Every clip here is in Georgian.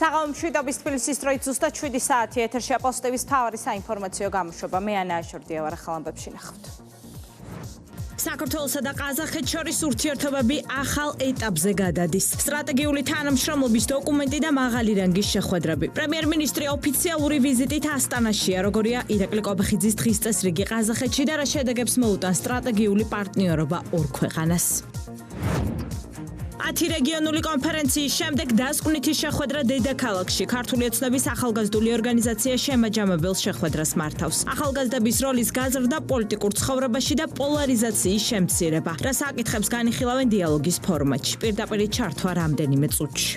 საღამო მშვიდობის თბილისის დროით ზუსტად 7 საათი ეთერში აპოსტების მთავარი საინფორმაციო გამოშვება. მე ანა აშორდია ვარ, ახალ ამბებში ნახავთ. საქართველოსა და ყაზახეთს შორის ურთიერთობები ახალ ეტაპზე გადადის. სტრატეგიული თანამშრომლობის დოკუმენტი და მაღალი რანგის შეხვედრები. პრემიერ-მინისტრი ოფიციალური ვიზიტით ასტანაშია, როგორია ირაკლი კობეხიძის დღის წესრიგი ყაზახეთში და რა შედეგებს მოუტან სტრატეგიული პარტნიორობა ორ ქვეყანას. 10 რეგიონული კონფერენციის შემდეგ დასკვნითი შეხვედრა დედაქალაქში. ქართული ოცნების ახალგაზრდული ორგანიზაცია შემაჯამებელ შეხვედრას მართავს. ახალგაზრდების როლის გაზრდა პოლიტიკურ ცხოვრებაში და პოლარიზაციის შემცირება. რა საკითხებს განიხილავენ დიალოგის ფორმატში. პირდაპირ ჩართვა რამდენიმე წუთში.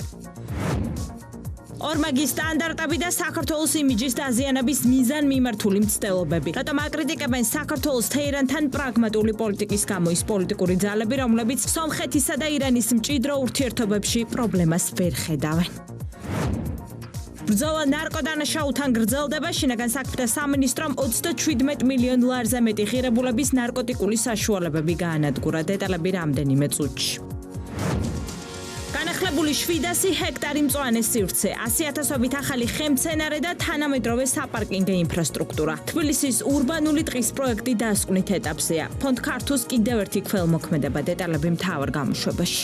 ორმაგი სტანდარტები და საქართველოს იმიჯის დაზიანების მიზანმიმართული მცდელობები. რატომ აკრიტიკებენ საქართველოს თეირანთან პრაგმატული პოლიტიკის გამო ის პოლიტიკური ძალები, რომლებიც სომხეთისა და ირანის მჭიდრო ურთიერთობებში პრობლემას ვერ ხედავენ. ბრძოლა ნარკოდანაშაულთან გრძელდება. შინაგან საქმეთა სამინისტრომ 37 მილიონ ლარზე მეტი ღირებულების ნარკოტიკული საშუალებები გაანადგურა. დეტალები რამდენიმე წუთში. განახლებული 700 ჰექტარი მწვანე სივრცე, 100,000-ობით ახალი ხემცენარე და თანამედროვე საპარკინგო ინფრასტრუქტურა. თბილისის ურბანული ტყის პროექტი დასკვნით ეტაპზეა. ფონდ ქართუს კიდევ ერთი ქველმოქმედება. დეტალები მთავარ გამოშვებაში.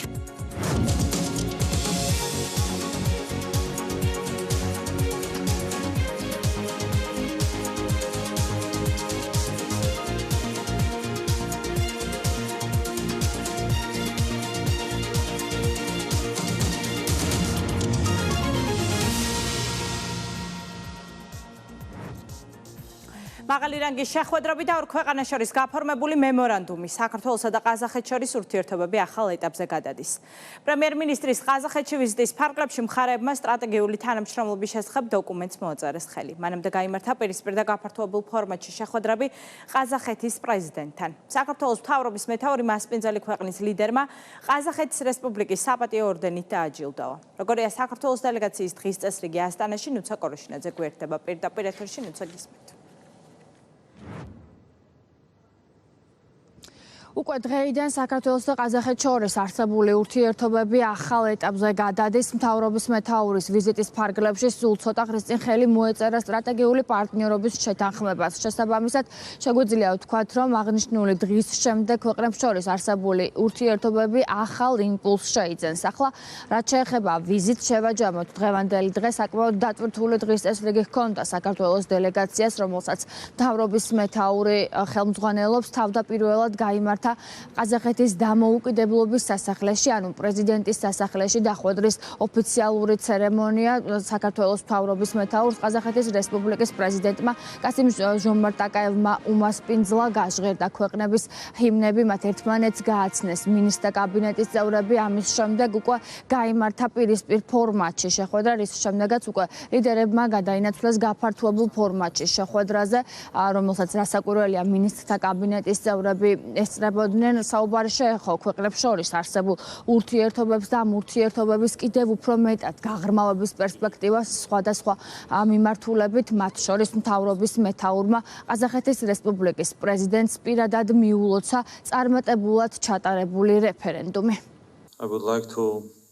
მაღალი რანგის შეხვედრები და ორ ქვეყანას შორის გაფორმებული მემორანდუმი საქართველოსა და ყაზახეთს შორის ურთიერთობები ახალ ეტაპზე გადადის. პრემიერ-მინისტრის ყაზახეთში ვიზიტის ფარგლებში მხარეებმა სტრატეგიული თანამშრომლობის შესახებ დოკუმენტს მოაწერეს ხელი. მანამდე გაიმართა პირისპირ და გაფართოებულ ფორმატში შეხვედრები ყაზახეთის პრეზიდენტთან. საქართველოს მთავრობის მეთაური მასპინძელი ქვეყნის ლიდერმა ყაზახეთის რესპუბლიკის საპატიო ორდენით დააჯილდოვა. როგორია საქართველოს დელეგაციის დღის წესრიგი ასტანაში, ნუცა კოროშინაძე გვერდება პირდაპირ ეთერში. ნუცა გისმენთ. უკვე დღეიდან საქართველოს და ყაზახეთს შორის არსებული ურთიერთობები ახალ ეტაპზე გადადის. მთავრობის მეთაურის ვიზიტის ფარგლებში სულ ცოტა ხნის წინ ხელი მოეწერა სტრატეგიული პარტნიორობის შეთანხმებას. შესაბამისად, შეგვიძლია ვთქვათ, რომ აღნიშნული დღის შემდეგ ქვეყნებს შორის არსებული ურთიერთობები ახალ იმპულსს შეიძენს. ახლა, რაც შეეხება ვიზიტს, შევაჯამოთ დღევანდელი დღე საკმაოდ დატვირთული დღის წესრიგი ჰქონდა საქართველოს დელეგაციას, რომელსაც მთავრობის მეთაური ხელმძღვანელობს. თავდაპირველად გაიმართა ყაზახეთის დამოუკიდებლობის სასახლეში, ანუ პრეზიდენტის სასახლეში დახვედრის ოფიციალური ცერემონია. საქართველოს მთავრობის მეთაურს ყაზახეთის რესპუბლიკის პრეზიდენტმა კასიმ ჟომარტაკაევმა უმასპინძლა, გაჟღერდა ქვეყნების ჰიმნები, მათ ერთმანეთს გააცნეს მინისტრთა კაბინეტის წევრები. ამის შემდეგ უკვე გაიმართა პირისპირ ფორმატში შეხვედრა, რის შემდეგაც უკვე ლიდერებმა გადაინაცვლეს გაფართოებულ ფორმატში შეხვედრაზე, რომელსაც რასაკვირველია მინისტრთა კაბინეტის წევრები ესწრებოდნენ. საუბარი შეეხო ქვეყნებს შორის არსებულ ურთიერთობებს და ამ ურთიერთობების კიდევ უფრო მეტად გაღრმავების პერსპექტივას სხვადასხვა მიმართულებით, მათ შორის მთავრობის მეთაურმა ყაზახეთის რესპუბლიკის პრეზიდენტს პირადად მიულოცა წარმატებულად ჩატარებული რეფერენდუმი.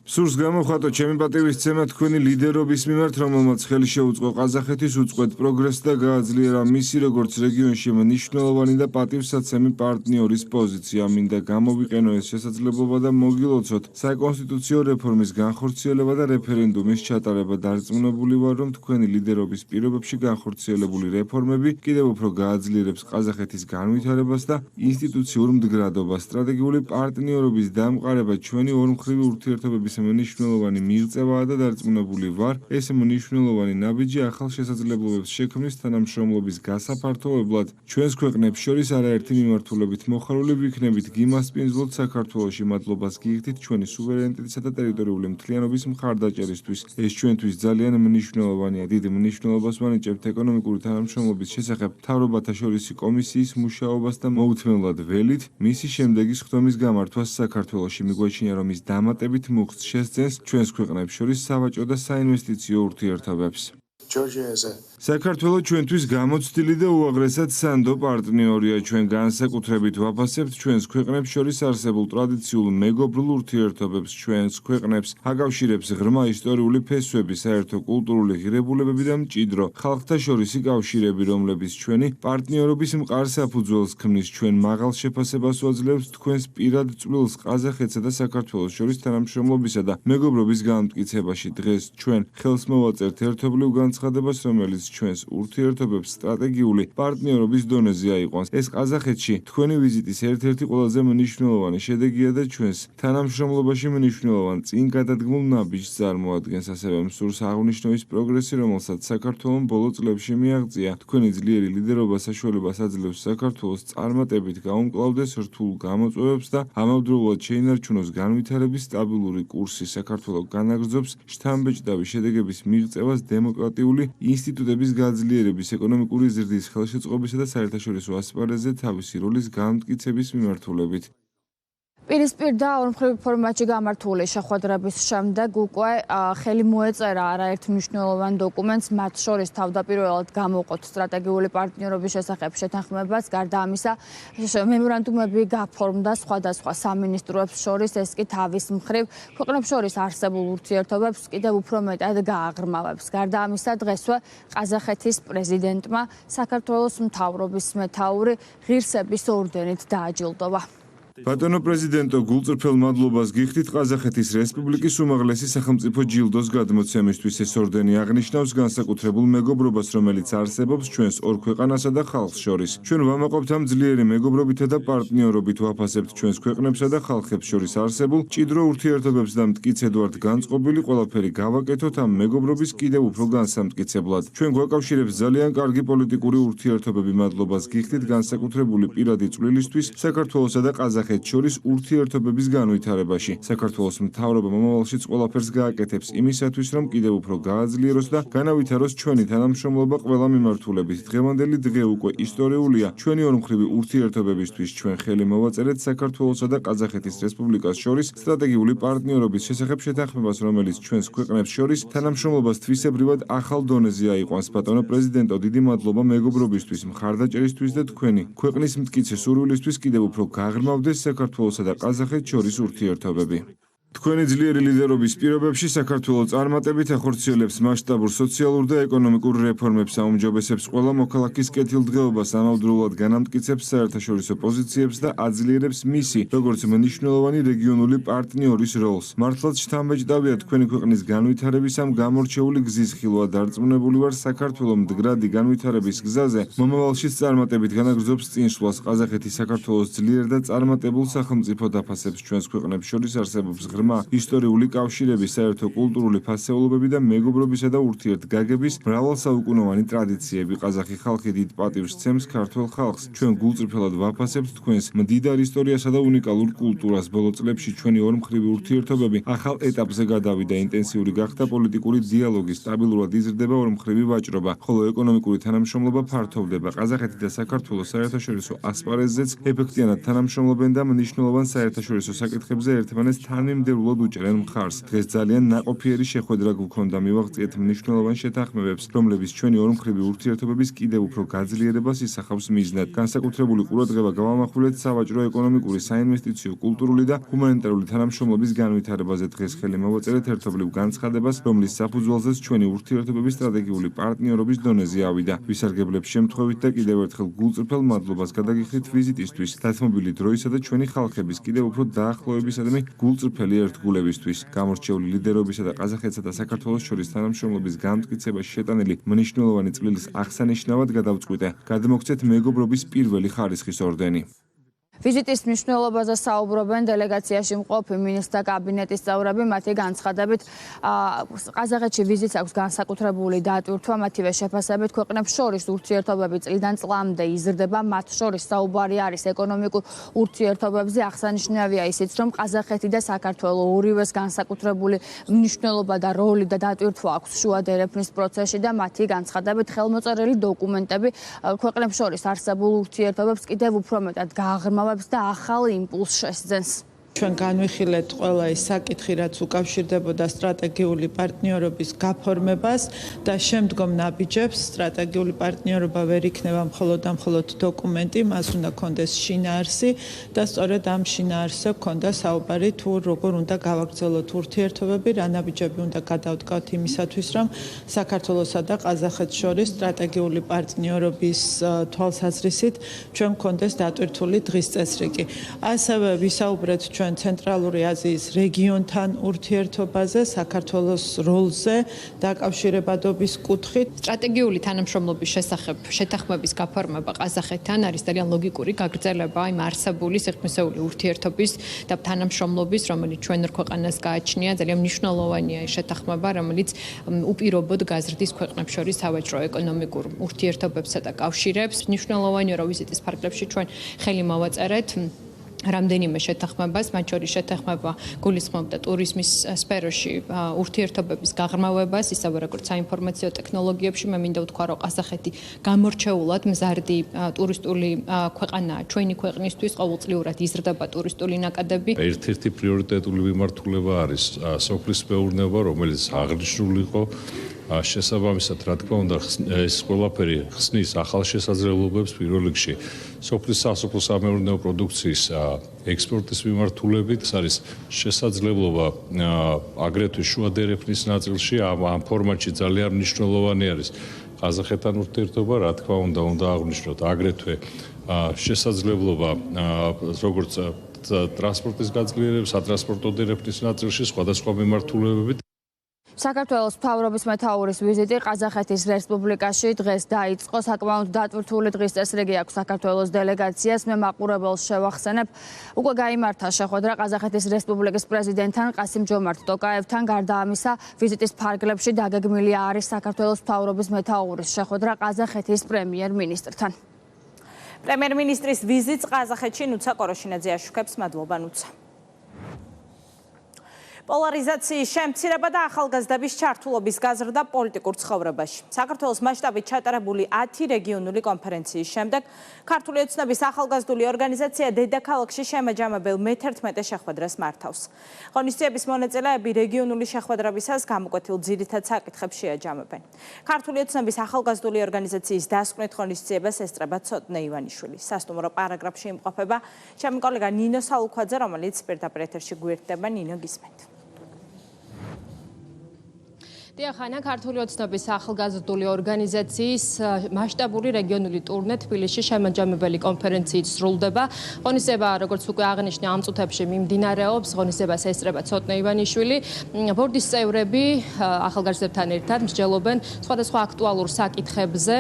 სურს გამოხატო ჩემი პატივისცემა თქვენი ლიდერობის მიმართ, რომელმაც ხელი შეუწყო ყაზახეთის უწყვეტ პროგრესს და გააძლიერა მისი როგორც რეგიონში მნიშვნელოვანი და პატივსაცემი პარტნიორის პოზიცია. მინდა გამოვიყენო ეს შესაძლებლობა და მოგილოცოთ საკონსტიტუციო რეფორმის განხორციელება და რეფერენდუმის ჩატარება. დარწმუნებული ვარ, რომ თქვენი ლიდერობის პირობებში განხორციელებული რეფორმები კიდევ უფრო გააძლიერებს ყაზახეთის განვითარებას და ინსტიტუციურ მდგრადობას. სტრატეგიული პარტნიორობის დამყარება ჩვენი ორმხრივი ურთიერთობების მნიშვნელოვანი მიღწევაა და დარწმუნებული ვარ, ეს მნიშვნელოვანი ნაბიჯი ახალ შესაძლებლობებს შექმნის თანამშრომლობის გასაფართოვებლად. ჩვენს ქვეყნებს შორის არაერთი მიმართულებით მოხარული ვიქნებით, გიმასპინძლოთ საქართველოში მადლობას გიხდით ჩვენი სუვერენიტეტისა და ტერიტორიული მთლიანობის მხარდაჭერისთვის. ეს ჩვენთვის ძალიან მნიშვნელოვანია. დიდ მნიშვნელობას ვანიჭებთ ეკონომიკური თანამშრომლობის შესახებ მთავრობათა შორისი კომისიის მუშაობას და მოუთმენლად ველით მისი შემდეგი სხდომის გამართვას საქართველოში. მიგვაჩნია, რომ ის დამატებით მუხტს შესძენს ჩვენს ქვეყნებს შორის სავაჭრო და საინვესტიციო ურთიერთობებს. Georgia is a საქართველოს ჩვენთვის გამოცდილი და უაღრესად სანდო პარტნიორია. ჩვენ განსაკუთრებით ვაფასებთ ჩვენს ქვეყნებს შორის არსებულ ტრადიციულ მეგობრულ ურთიერთობებს. ჩვენს ქვეყნებს აკავშირებს ღრმა ისტორიული ფესვები, საერთო კულტურული ღირებულებები და მჭიდრო ხალხთა შორისი კავშირები, რომლებიც ჩვენი პარტნიორობის მყარ საფუძველს ქმნის. ჩვენ მაღალ შეფასებას ვაძლევთ თქვენს პირად წვრილს ყაზახეთსა და საქართველოს შორის თანამშრომლობისა და მეგობრობის განმტკიცებაში. დღეს ჩვენ ხელს მოვაწერთ ერთობლივ განცხადებას, რომელიც ჩვენს ურთიერთობებს სტრატეგიული პარტნიორობის დონეზე აიყვანს. ეს ყაზახეთში თქვენი ვიზიტის ერთ-ერთი ყველაზე მნიშვნელოვანი შედეგია და ჩვენს თანამშრომლობაში მნიშვნელოვან წინ გადადგმულ ნაბიჯს წარმოადგენს. ასევე მსურს აღნიშნო ის პროგრესი, რომელსაც საქართველომ ბოლო წლებში მიაღწია. თქვენი ძლიერი ლიდერობა საშუალებას აძლევს საქართველოს წარმატებით გაუმკლავდეს რთულ გამოწვევებს და ამავდროულად შეინარჩუნოს განვითარების სტაბილური კურსი. საქართველო განაგრძობს შთამბეჭდავი შედეგების მიღწევას დემოკრატიული ინსტიტუტების გაძლიერების, ეკონომიკური ზრდის, ხელშეწყობისა და საერთაშორისო ასპარეზზე თავისი როლის განმტკიცების მიმართულებით. პირისპირ და ორმხრივ ფორმატში გამართული შეხვედრების შემდეგ უკვე ხელი მოეწერა არაერთ მნიშვნელოვან დოკუმენტს, მათ შორის თავდაპირველად გამოყოთ სტრატეგიული პარტნიორობის შესახებ შეთანხმებას. გარდა ამისა, მემორანდუმები გაფორმდა სხვადასხვა სამინისტროებს შორის, ეს კი თავის მხრივ ქვეყნებს შორის არსებულ ურთიერთობებს კიდევ უფრო მეტად გააღრმავებს. გარდა ამისა, დღესვე ყაზახეთის პრეზიდენტმა საქართველოს მთავრობის მეთაური ღირსების ორდენით დააჯილდოვა. ბატონო პრეზიდენტო, გულწრფელ მადლობას გიხდით ყაზახეთის რესპუბლიკის უმაღლესი სახელმწიფო ჯილდოს გადმოცემისთვის. ეს ორდენი აღნიშნავს განსაკუთრებულ მეგობრობას, რომელიც არსებობს ჩვენს ორ ქვეყანასა და ხალხს შორის. ჩვენ ვამაყობთ ამ ძლიერი მეგობრობითა და პარტნიორობით, ვაფასებთ ჩვენს ქვეყნებსა და ხალხებს შორის არსებულ მჭიდრო ურთიერთობებს და მტკიცედ ვართ განწყობილი ყველაფერი გავაკეთოთ ამ მეგობრობის კიდევ უფრო განსამტკიცებლად. ჩვენ გვაკავშირებს ძალიან კარგი პოლიტიკური ურთიერთობები. მადლობას გიხდით განსაკუთრებული პირადი წვლილისთვის საქართველოსა და ყაზახეთს შორის ურთიერთობების განვითარებაში. საქართველოს მთავრობა მომავალშიც ყველაფერს გააკეთებს იმისათვის, რომ კიდევ უფრო გააძლიეროს და განავითაროს ჩვენი თანამშრომლობა ყველა მიმართულებით. დღევანდელი დღე უკვე ისტორიულია ჩვენი ორმხრივი ურთიერთობებისთვის. ჩვენ ხელი მოვაწერეთ საქართველოსა და ყაზახეთის რესპუბლიკას შორის სტრატეგიული პარტნიორობის შესახებ შეთანხმებას, რომელიც ჩვენს ქვეყნებს შორის თანამშრომლობას თვისებრივად ახალ დონეზე აიყვანს. ბატონო პრეზიდენტო, დიდი მადლობა მეგობრობისთვის, მხარდაჭერისთვის და თქვენი ქვეყნის მტკიცე სურვილისთვის კიდევ უფრო გაღრმავდეს საქართველოსა და ყაზახეთს შორის ურთიერთობები. თქვენი ძლიერი ლიდერობის პირობებში საქართველოს წარმატებით ახორციელებს მასშტაბურ სოციალურ და ეკონომიკურ რეფორმებს, აუმჯობესებს ყველა მოქალაქის კეთილდღეობას, ამავდროულად განამტკიცებს საერთაშორისო პოზიციებს და აძლიერებს მისი, როგორც მნიშვნელოვანი რეგიონული პარტნიორის როლს. მართლაც შთამბეჭდავია თქვენი ქვეყნის განვითარების ამ გამორჩეული გზის ხილვა. დარწმუნებული ვარ, საქართველოს მდგრადი განვითარების გზაზე მომავალშიც წარმატებით განაგრძობს წინსვლას. ყაზახეთი საქართველოს ძლიერ და წარმატებულ სახელმწიფოდ აფასებს. ჩვენს ქვეყნებს შორის არსებობს ღრმა ისტორიული კავშირები, საერთო კულტურული ფასეულობები და მეგობრობისა და ურთიერთგაგების მრავალსაუკუნოვანი ტრადიციები. ყაზახი ხალხი დიდ პატივს სცემს ქართველ ხალხს. ჩვენ გულწრფელად ვაფასებთ თქვენს მდიდარ ისტორიასა და უნიკალურ კულტურას. ბოლო წლებში ჩვენი ორმხრივი ურთიერთობები ახალ ეტაპზე გადავიდა, ინტენსიური გახდა პოლიტიკური დიალოგი, სტაბილურად იზრდება ორმხრივი ვაჭრობა, ხოლო ეკონომიკური თანამშრომლობა ფართოვდება. ყაზახეთი და საქართველოს საერთაშორისო ასპარეზზეც ეფექტიანად თანამშრომლობენ და მნიშვნელოვან საერთაშორისო საკითხებზე ერთმანეთს თანმიმდევრულად უჭერენ მხარს. დღეს ძალიან ნაყოფიერი შეხვედრა გვქონდა, მივაღწიეთ მნიშვნელოვან შეთანხმებებს, რომლებიც ჩვენი ორმხრივი ურთიერთობების კიდევ უფრო გაძლიერებას ისახავს მიზნად. განსაკუთრებული ყურადღება გავამახვილეთ სავაჭრო, ეკონომიკური, საინვესტიციო, კულტურული და ჰუმანიტარული თანამშრომლობის განვითარებაზე. დღეს ხელი მოვაწერეთ ერთობლივ განცხადებას, რომლის საფუძველზეც ჩვენი ურთიერთობების სტრატეგიული პარტნიორობის დონეზე ავიდა. ვისარგებლებ შემთხვევით და კიდევ ერთხელ გულწრფელ მადლობას გადაგიხდით ვიზიტისთვის, დათმობილი დროისა და ჩვენი ხალხების კიდევ უფრო დაახლოებისადმი გულწრფელი ერთგულებისთვის. გამორჩეული ლიდერობისა და ყაზახეთსა და საქართველოს შორის თანამშრომლობის განმტკიცებაში შეტანილი მნიშვნელოვანი წვლილის აღსანიშნავად გადავწყვიტე გადმოგცეთ მეგობრობის პირველი ხარისხის ორდენი. ვიზიტის მნიშვნელობაზე საუბრობენ დელეგაციაში მყოფი მინისტრთა კაბინეტის წევრები. მათი განცხადებით, ყაზახეთში ვიზიტს აქვს განსაკუთრებული დატვირთვა, მათივე შეფასებით ქვეყნებს შორის ურთიერთობები წლიდან წლამდე იზრდება, მათ შორის საუბარი არის ეკონომიკურ ურთიერთობებზე. აღსანიშნავია ისიც, რომ ყაზახეთი და საქართველო ორივეს განსაკუთრებული მნიშვნელობა და როლი და დატვირთვა აქვს შუა დერეფნის პროცესში და მათი განცხადებით ხელმოწერილი დოკუმენტები ქვეყნებს შორის არსებულ ურთიერთობებს კიდევ უფრო მეტად გააღრმავებს და ახალ იმპულსს შესძენს. ჩვენ განვიხილეთ ყველა ის საკითხი, რაც უკავშირდებოდა სტრატეგიული პარტნიორობის გაფორმებას და შემდგომ ნაბიჯებს. სტრატეგიული პარტნიორობა ვერ იქნება მხოლოდ და მხოლოდ დოკუმენტი, მას უნდა კონდეს შინაარსი და სწორედ ამ შინაარსზე ქონდა საუბარი თუ როგორ უნდა გავაგრძელოთ ურთიერთობები, რა ნაბიჯები უნდა გადავდგათ იმისათვის, რომ საქართველოსა და ყაზახეთს შორის სტრატეგიული პარტნიორობის თვალსაზრისით ჩვენ გქონდეს დატვირთული დღის წესრიგი. ასევე ვისაუბრეთ ჩვენ ცენტრალური აზიის რეგიონთან ურთიერთობაზე, საქართველოს როლზე, დაკავშირებადობის კუთხით. სტრატეგიული თანამშრომლობის შესახებ შეთანხმების გაფორმება ყაზახეთთან არის ძალიან ლოგიკური გაგრძელება იმ არსებული სიღრმისეული ურთიერთობის და თანამშრომლობის, რომელიც ჩვენ ქვეყანას გააჩნია. ძალიან მნიშვნელოვანია ეს შეთანხმება, რომელიც უპირობოდ გაზრდის ქვეყნებს შორის სავაჭრო ეკონომიკურ ურთიერთობებსა და კავშირებს. მნიშვნელოვანია, რომ ვიზიტის ფარგლებში ჩვენ ხელი მოვაწერეთ რამდენიმე შეთანხმებას, მათ შორის შეთანხმება გულისხმობდა ტურიზმის სფეროში ურთიერთობების გაღრმავებას, ისევე როგორც საინფორმაციო ტექნოლოგიებში. მე მინდა ვთქვა, რომ ყაზახეთი გამორჩეულად მზარდი ტურისტული ქვეყანაა ჩვენი ქვეყნისთვის, ყოველწლიურად იზრდება ტურისტული ნაკადები. ერთ-ერთი პრიორიტეტული მიმართულება არის სოფლის მეურნეობა, რომელიც აღნიშნული იყო. შესაბამისად, რა თქმა უნდა, ეს ყველაფერი ხსნის ახალ შესაძლებლობებს პირველ რიგში სოფლის სასოფლო-სამეურნეო პროდუქციის ექსპორტის მიმართულებით. ეს არის შესაძლებლობა აგრეთვე შუა დერეფნის ნაწილში, ამ ფორმატში ძალიან მნიშვნელოვანი არის ყაზახეთთან ურთიერთობა, რა თქმა უნდა აღვნიშნოთ აგრეთვე შესაძლებლობა როგორც ტრანსპორტის გაძლიერება, სატრანსპორტო დერეფნის ნაწილში სხვადასხვა მიმართულებებით. საქართველოს მთავრობის მეთაურის ვიზიტი ყაზახეთის რესპუბლიკაში დღეს დაიწყო. საკმაოდ დატვირთული დღის წესრიგი აქვს საქართველოს დელეგაციას. მე მაყურებელს შევახსენებ, უკვე გაიმართა შეხვედრა ყაზახეთის რესპუბლიკის პრეზიდენტთან ყასიმ-ჯომართ ტოკაევთან. გარდა ამისა, ვიზიტის ფარგლებში დაგეგმილი არის საქართველოს მთავრობის მეთაურის შეხვედრა ყაზახეთის პრემიერ-მინისტრთან. პრემიერ-მინისტრის ვიზიტს ყაზახეთში ნუცა კოროშინაძე აშუქებს. მადლობა ნუცა. პოლარიზაციის შემცირება და ახალგაზრდების ჩართულობის გაზრდა პოლიტიკურ ცხოვრებაში. საქართველოს მასშტაბით ჩატარებული 10 რეგიონული კონფერენციის შემდეგ ქართული ოცნების ახალგაზრდული ორგანიზაცია დედაქალაქში შემაჯამებელ მე-11 შეხვედრას მართავს. ღონისძიების მონაწილეები რეგიონული შეხვედრებისას გამოკვეთილ ძირითად საკითხებს შეაჯამებენ. ქართული ოცნების ახალგაზრდული ორგანიზაციის დასკვნით ღონისძიებას ესწრება ცოტნე ივანიშვილი. სასტუმრო პარაგრაფში იმყოფება ჩემი კოლეგა ნინო სალუქვაძე, რომელიც პირდაპირ ეთერში გვერდება. ნინო, გისმენთ. დიახანა, ქართული ოცნების ახალგაზრდული ორგანიზაციის მასშტაბური რეგიონული ტურნე თბილისში შემაჯამებელი კონფერენციით სრულდება. ღონისძიება, როგორც უკვე აღნიშნე, ამ წუთებში მიმდინარეობს. ღონისძიებას ესწრება ცოტნე ივანიშვილი. ბორდის წევრები ახალგაზრდებთან ერთად მსჯელობენ სხვადასხვა აქტუალურ საკითხებზე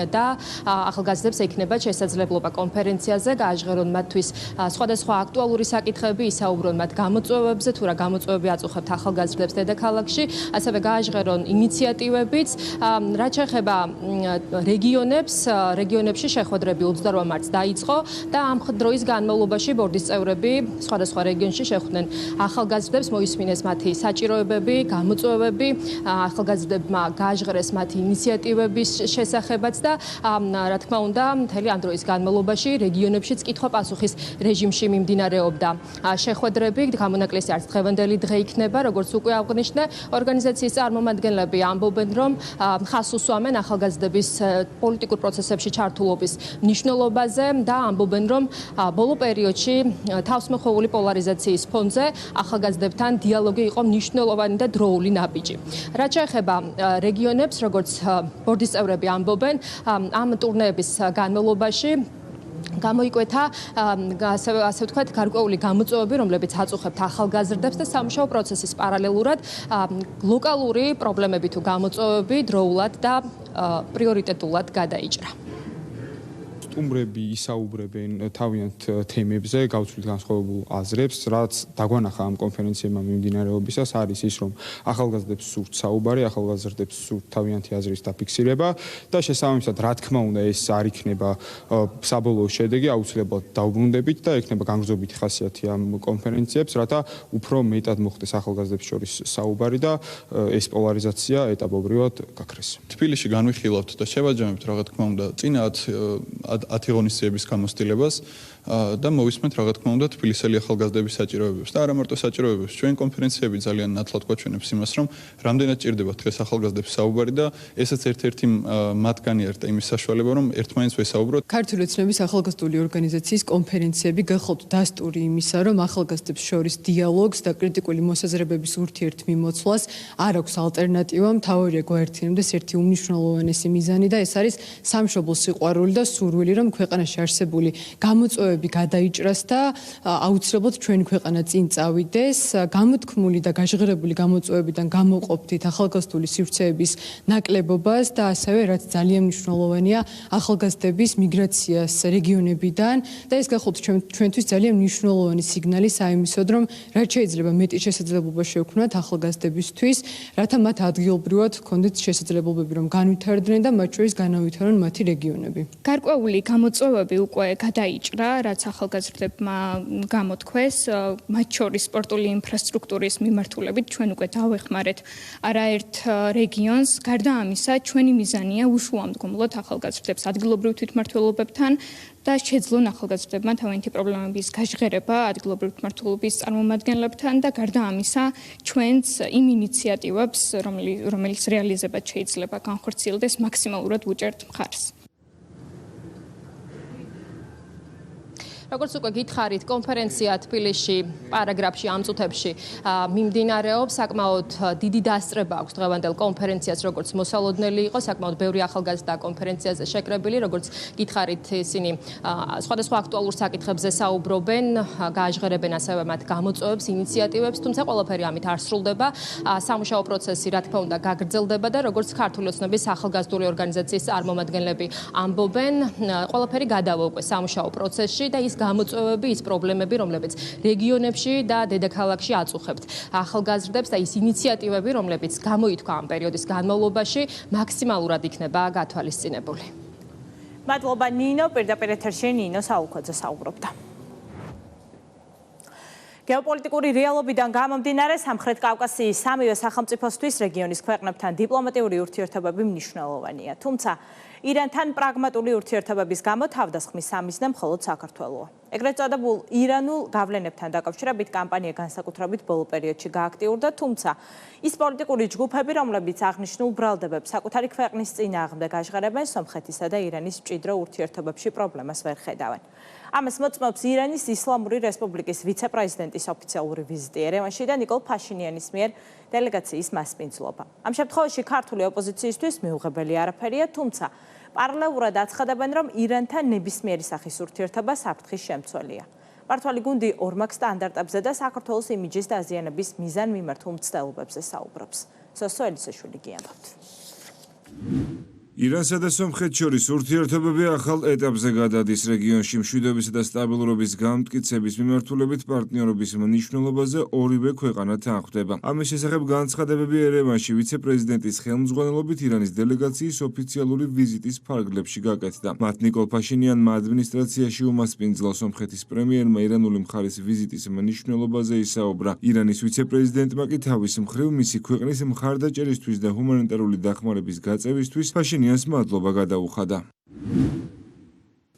და ახალგაზრდებს ექნება შესაძლებლობა კონფერენციაზე გააჟღერონ მათთვის სხვადასხვა აქტუალური საკითხები, ისაუბრონ მათ გამოწვევებზე, თუ რა გამოწვევები აწუხებთ ახალგაზრდებს დედაქალაქში, ასევე გააჟღერონ ინიციატივებიც. რაც შეეხება რეგიონებში შეხვედრები 28 მარტს დაიწყო და ამ დროის განმავლობაში ბორდის წევრები სხვადასხვა რეგიონში შეხვდნენ ახალგაზრდებს, მოისმინეს მათი საჭიროებები, გამოწვევები, ახალგაზრდებმა გააჟღერეს მათი ინიციატივების შესახებაც და რა თქმა უნდა, მთელი ამ დროის განმავლობაში რეგიონებშიც კითხვა-პასუხის რეჟიმში მიმდინარეობდა შეხვედრები. გამონაკლისი არც დღევანდელი დღე იქნება, როგორც უკვე აღნიშნე, ორგანიზაციის წარმომადგენლები ამბობენ, რომ ხაზს უსვამენ ახალგაზრდების პოლიტიკურ პროცესებში ჩართულობის მნიშვნელობაზე და ამბობენ, რომ ბოლო პერიოდში თავსმოხვეული პოლარიზაციის ფონზე ახალგაზრდებთან დიალოგი იყო მნიშვნელოვანი და დროული ნაბიჯი. რაც შეეხება რეგიონებს, როგორც ბორდის წევრები ამბობენ, ამ ტურნეების განმავლობაში გამოიკვეთა ასე ვთქვათ გარკვეული გამოწვევები, რომლებიც აწუხებთ ახალგაზრდებს და სამუშაო პროცესის პარალელურად ლოკალური პრობლემები თუ გამოწვევები დროულად და პრიორიტეტულად გადაიჭრა. სტუმრები ისაუბრებენ თავიანთ თემებზე, გავცვლით განსხვავებულ აზრებს, რაც დაგვანახა ამ კონფერენციებმა მიმდინარეობისას, არის ის, რომ ახალგაზრდებს სურთ საუბარი, ახალგაზრდებს სურთ თავიანთი აზრის დაფიქსირება და შესაბამისად, რა თქმა უნდა, ეს არ იქნება საბოლოო შედეგი, აუცილებლად დაუბრუნდებით და ექნება განგრძობითი ხასიათი ამ კონფერენციებს, რათა უფრო მეტად მოხდეს ახალგაზრდებს შორის საუბარი და ეს პოლარიზაცია ეტაპობრივად გაქრეს. თბილისში განვიხილავთ და შევაჯამებთ, რა თქმა უნდა, წინა 10 ღონისძიების გამოცდილებას და მოვისმენთ რა თქმა უნდა თბილისელი ახალგაზრდების საჭიროებებს და არა მარტო საჭიროებებს. ჩვენ კონფერენციები ძალიან ნათლად გვაჩვენებს იმას, რომ რამდენად ჭირდება დღეს ახალგაზრდების საუბარი და ესეც ერთ-ერთი მათგანი არის და იმის საშუალება, რომ ერთმანეთს ვესაუბროთ. ქართული ოცნების ახალგაზრდული ორგანიზაციის კონფერენციები გახავთ დასტური იმისა, რომ ახალგაზრდებს შორის დიალოგს და კრიტიკული მოსაზრებების ურთიერთ მიმოცვლას არ აქვს ალტერნატივა, მთავარია გვაერთიანებდეს ერთი უმნიშვნელოვანესი მიზანი და ეს არის სამშობლო სიყვარული და სურვილი, რომ ქვეყანაში არსებული გამოწვევები გადაიჭრას და აუცილებლად ჩვენი ქვეყანა წინ წავიდეს. გამოთქმული და გაჟღერებული გამოწვევებიდან გამოყოფდით ახალგაზრდული სივრცეების ნაკლებობას და ასევე რაც ძალიან მნიშვნელოვანია ახალგაზრდების მიგრაციას რეგიონებიდან და ეს გახავთ ჩვენთვის ძალიან მნიშვნელოვანი სიგნალი საიმისოდ, რომ რაც შეიძლება მეტი შესაძლებლობა შევქმნათ ახალგაზრდებისთვის, რათა მათ ადგილობრივად ჰქონდეთ შესაძლებლობები, რომ განვითარდნენ და მათ შორის განავითარონ მათი რეგიონები. გარკვეული გამოწვევები უკვე გადაიჭრა, რაც ახალგაზრდებმა გამოთქვეს, მათ შორის სპორტული ინფრასტრუქტურის მიმართულებით ჩვენ უკვე დავეხმარეთ არაერთ რეგიონს. გარდა ამისა, ჩვენი მიზანია უშუალოდ ახალგაზრდებს ადგილობრივ თვითმმართველობებთან და შეძლონ ახალგაზრდებმა თავიანთი პრობლემების გაჟღერება ადგილობრივ თვითმმართველობის წარმომადგენლებთან და გარდა ამისა, ჩვენც იმ ინიციატივებს, რომელიც რეალიზებად შეიძლება განხორციელდეს, მაქსიმალურად ვუჭერთ მხარს. როგორც უკვე გითხარით, კონფერენცია თბილისში პარაგრაფში ამ წუთებში მიმდინარეობს. საკმაოდ დიდი დასწრება აქვს დღევანდელ კონფერენციას, როგორც მოსალოდნელი იყო, საკმაოდ ბევრი ახალგაზრდა კონფერენციაზე შეკრებილი, როგორც გითხარით, ისინი სხვადასხვა აქტუალურ საკითხებზე საუბრობენ, გააჟღერებენ ასევე მათ გამოწვევებს, ინიციატივებს, თუმცა ყველაფერი ამით არ სრულდება. სამუშაო პროცესი, რა თქმა უნდა, გაგრძელდება და როგორც ქართული ოცნების ახალგაზრდული ორგანიზაციის წარმომადგენლები ამბობენ, ყველაფერი გადავა უკვე სამუშაო პროცესში და ის გამოწვევები, ის პრობლემები, რომლებიც რეგიონებში და დედაქალაქში აწუხებთ ახალგაზრდებს და ის ინიციატივები, რომლებიც გამოითქვა ამ პერიოდის განმავლობაში, მაქსიმალურად იქნება გათვალისწინებული. მადლობა ნინო, პირდაპირ ეთერში ნინო საულქვაძე საუბრობდა. გეოპოლიტიკური რეალობიდან გამომდინარე, სამხრეთ კავკასიის სამივე სახელმწიფოსთვის რეგიონის ქვეყნებთან დიპლომატიური ურთიერთობები მნიშვნელოვანია. თუმცა ირანთან პრაგმატული ურთიერთობების გამო თავდასხმის სამიზნე მხოლოდ საქართველოა. ეგრეთ წოდებულ ირანულ გავლენებთან დაკავშირებით კამპანია განსაკუთრებით ბოლო პერიოდში გააქტიურდა, თუმცა ის პოლიტიკური ჯგუფები, რომლებიც აღნიშნულ ბრალდებებს საკუთარი ქვეყნის წინააღმდეგ აღღარებენ, სომხეთისა და ირანის მჭიდრო ურთიერთობებში პრობლემას ვერ ხედავენ. ამას მოწმობს ირანის ისლამური რესპუბლიკის ვიცე-პრეზიდენტის ოფიციალური ვიზიტი ერევანში და ნიკოლ ფაშინიანის მიერ დელეგაციის მასპინძლობა. ამ შემთხვევაში ქართული ოპოზიციისთვის მიუღებელი არაფერია, თუმცა პარალელურად აცხადებენ, რომ ირანთან ნებისმიერი სახის ურთიერთობა საფრთხის შემცველია. მართვალი გუნდი ორმაგ სტანდარტებზე და საქართველოს იმიჯის დაზიანების მიზანმიმართულ მცდელობებზე საუბრობს. სოსო ელისაშვილი გიამბობთ. ირანსა და სომხეთს შორის ურთიერთობები ახალ ეტაპზე გადადის. რეგიონში მშვიდობისა და სტაბილურობის გამტკიცების მიმართულებით პარტნიორობის მნიშვნელობაზე ორივე ქვეყანა თანხმდება. ამის შესახებ განცხადებები ერევანში ვიცე-პრეზიდენტის ხელმძღვანელობით ირანის დელეგაციის ოფიციალური ვიზიტის ფარგლებში გაკეთდა. მათ ნიკოლ ფაშინიანმა ადმინისტრაციაში უმასპინძლა სომხეთის პრემიერმა ირანული მხარის ვიზიტის მნიშვნელობაზე ისაუბრა. ირანის ვიცე-პრეზიდენტმა კი თავის მხრივ მისი ქვეყნის მხარდაჭერისთვის და ჰუმანიტარული დახმარების გაწევისთვის ფაშინიანს მადლობა გადაუხადა.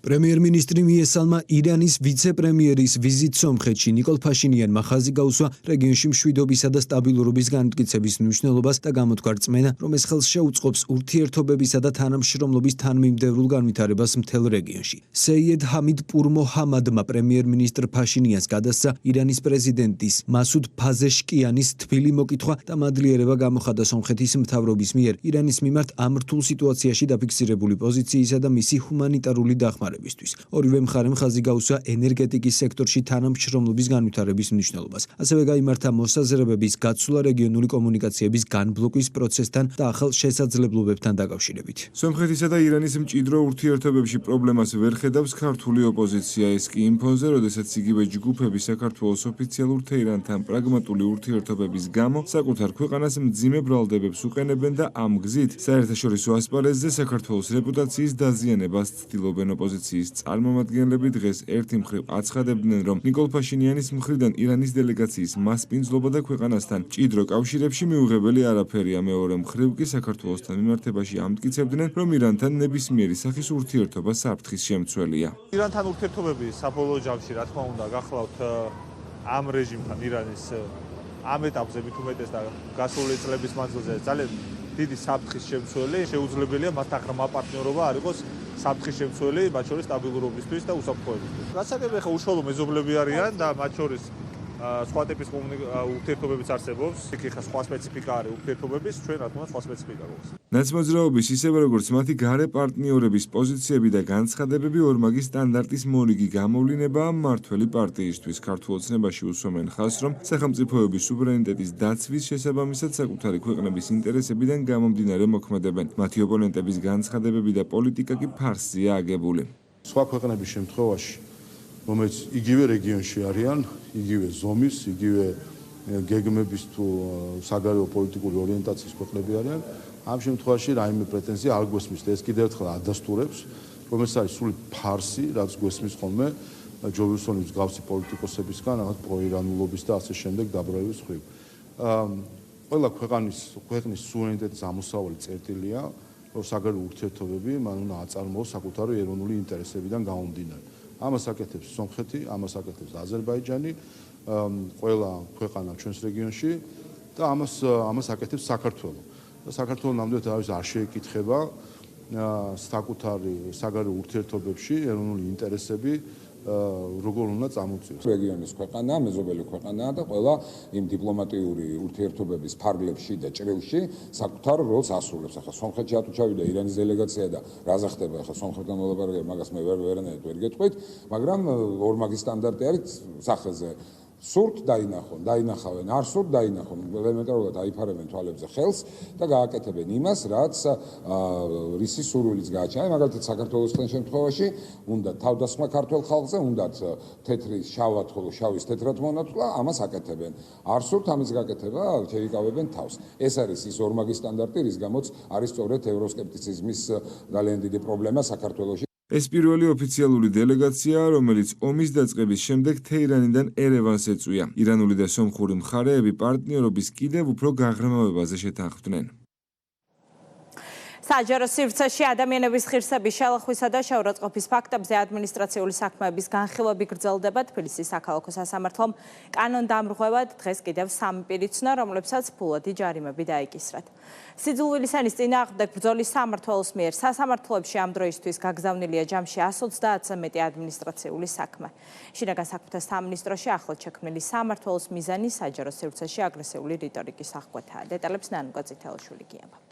პრემიერ-მინისტრი მიესალმა ირანის ვიცე-პრემიერის ვიზიტ სომხეთში ნიკოლ ფაშინიანმა ხაზი გაუსვა რეგიონში მშვიდობისა და სტაბილურობის განმტკიცების მნიშვნელობას და გამოთქვა რწმენა, რომ ეს ხელს შეუწყობს ურთიერთობებისა და თანამშრომლობის თანმიმდევრულ განვითარებას მთელ რეგიონში. სეიედ ჰამიდ პურ-მოჰამადმა პრემიერ-მინისტრ ფაშინიანს გადასცა ირანის პრეზიდენტის მასუდ ფაზეშკიანის თბილი მოკითხვა და მადლიერება გამოხადა სომხეთის მთავრობის მიერ ირანის მიმართ ამ რთულ სიტუაციაში დაფიქსირებული პოზიციისა და მისი ჰუმანიტარული დახმარებისთვის. ორივე მხარემ ხაზი გაუსვა ენერგეტიკის სექტორში თანამშრომლობის განვითარების მნიშვნელობას. ასევე გაიმართა მოსაზრებების გაცვლა რეგიონული კომუნიკაციების განბლოკვის პროცესთან და ახალ შესაძლებლობებთან დაკავშირებით. სომხეთისა და ირანის მჭიდრო ურთიერთობებში პრობლემას ვერ ხედავს ქართული ოპოზიცია. ეს კი იმ ფონზე, როდესაც იგივე ჯგუფები საქართველოს ოფიციალურ თეირანთან პრაგმატული ურთიერთობების გამო საკუთარ ქვეყანას მძიმე ბრალდებებს უყენებენ და ამ გზით საერთაშორისო ასპარეზზე საქართველოს რეპუტაციის დაზიანებას ცდილობენ ოპოზიციელები. ოპოზიციის წარმომადგენლები დღეს ერთი მხრივ აცხადებდნენ, რომ ნიკოლ ფაშინიანის მხრიდან ირანის დელეგაციის მასპინძლობა და ქვეყანასთან მჭიდრო კავშირებში მიუღებელი არაფერია. მეორე მხრივ კი საქართველოსთან მიმართებაში ამტკიცებდნენ, რომ ირანთან ნებისმიერი სახის ურთიერთობა საფრთხის შემცველია. ირანთან ურთიერთობები საბოლოო ჯამში, რა თქმა უნდა, გახლავთ ამ რეჟიმთან ირანის ამ ეტაპზე მით უმეტეს და გასული წლების მანძილზე ძალიან დიდი საფრთხის შემცველი, შეუძლებელია მათ აღრმა პარტნიორობა არ იყოს საფრთხის შემცველი, მათ შორის სტაბილურობისთვის და უსაფრთხოებისთვის. გასაგები ახლა უშუალო მეზობლები არიან და მათ შორის სხვა ტიპის ურთიერთობებიც არსებობს. იქ ხა სხვა სპეციფიკა არის ურთიერთობების, ჩვენ რა თქმა უნდა სხვა სპეციფიკა გვაქვს. ნაცმოძრაობის ისევე როგორც მათი გარე პარტნიორების პოზიციები და განცხადებები ორმაგი სტანდარტის მორიგი გამოვლინებაა მმართველი პარტიისთვის. ქართულ ოცნებაში უსვამენ ხაზს, რომ სახელმწიფოების სუვერენიტეტის დაცვის შესაბამისად საკუთარი ქვეყნების ინტერესებიდან გამომდინარე მოქმედებენ. მათი ოპონენტების განცხადებები და პოლიტიკა კი ფარსზეა აგებული. სხვა ქვეყნების შემთხვევაში რომელიც იგივე რეგიონში არიან, იგივე ზომის, იგივე გეგმების თუ საგარეო პოლიტიკური ორიენტაციის ქვეყნები არიან, ამ შემთხვევაში რაიმე პრეტენზია არ გვესმის და ეს კიდევ ერთხელ ადასტურებს, რომ ეს არის სული ფარსი, რაც გვესმის ხოლმე ჯო ვილსონის მსგავსი პოლიტიკოსებისგან, რაღაც პროირანულობის და ასე შემდეგ დაბრუნების მხრივ. ყველა ქვეყნის სუვერენიტეტის ამოსავალი წერტილია, რომ საგარეო ურთიერთობები მან უნდა აწარმოოს საკუთარი ეროვნული ინტერესებიდან გამომდინარე. ამას აკეთებს სომხეთი, ამას აკეთებს აზერბაიჯანი, ყველა ქვეყანა ჩვენს რეგიონში და ამას აკეთებს საქართველო. საქართველო ნამდვილად არის არ შეეკითხება საკუთარი საგარეო ურთიერთობებში ეროვნული ინტერესები როგორ უნდა წამოწიოს. რეგიონის ქვეყანა, მეზობელი ქვეყანაა და ყველა იმ დიპლომატიური ურთიერთობების ფარგლებში და ჭრილში საკუთარ როლს ასრულებს. ახლა სომხეთში ათუ ჩავიდა ირანის დელეგაცია და რაზე ხდება ახლა სომხეთთან მოლაპარაკება, მაგას მე ვერანაირად ვერ გეტყვით, მაგრამ ორმაგი სტანდარტი არის სახელზე. სურთ დაინახავენ, არ სურთ დაინახონ, ელემენტარულად აიფარებენ თვალებზე ხელს და გააკეთებენ იმას, რაც რისი სურვილიც გააჩნია. მაგალითად საქართველოსთან შემთხვევაში უნდა თავდასხმა ქართულ ხალხზე, უნდათ თეთრის შავად, ხოლო შავის თეთრად მონათვლა, ამას აკეთებენ. არ სურთ ამის გაკეთება, შეიკავებენ თავს. ეს არის ის ორმაგი სტანდარტი, რის გამოც არის სწორედ ევროსკეპტიციზმის ძალიან დიდი პრობლემა საქართველოში. ეს პირველი ოფიციალური დელეგაციაა, რომელიც ომის დაწყების შემდეგ თეირანიდან ერევანს ეწვია. ირანული და სომხური მხარეები პარტნიორობის კიდევ უფრო გაღრმავებაზე შეთანხმდნენ. საჯარო სივრცეში ადამიანების ღირსების შელახვისა და შეურაცხყოფის ფაქტებზე ადმინისტრაციული საქმეების განხილვები გრძელდება. თბილისის საქალაქო სასამართლომ კანონდამრღვევად დღეს კიდევ 3 პირი ცნო, რომლებსაც ფულადი ჯარიმები დაიკისრათ. სიძულვილის ენის წინააღმდეგ ბრძოლის სამმართველოს მიერ სასამართლოებში ამ დროისთვის გაგზავნილია ჯამში 130-ზე მეტი ადმინისტრაციული საქმე. შინაგან საქმეთა სამინისტროში ახლად შექმნილი სამმართველოს მიზანი საჯარო სივრცეში აგრესიული რიტორიკის აღკვეთაა. დეტალებს ნანუგა წითელაშვილი გიამბობთ.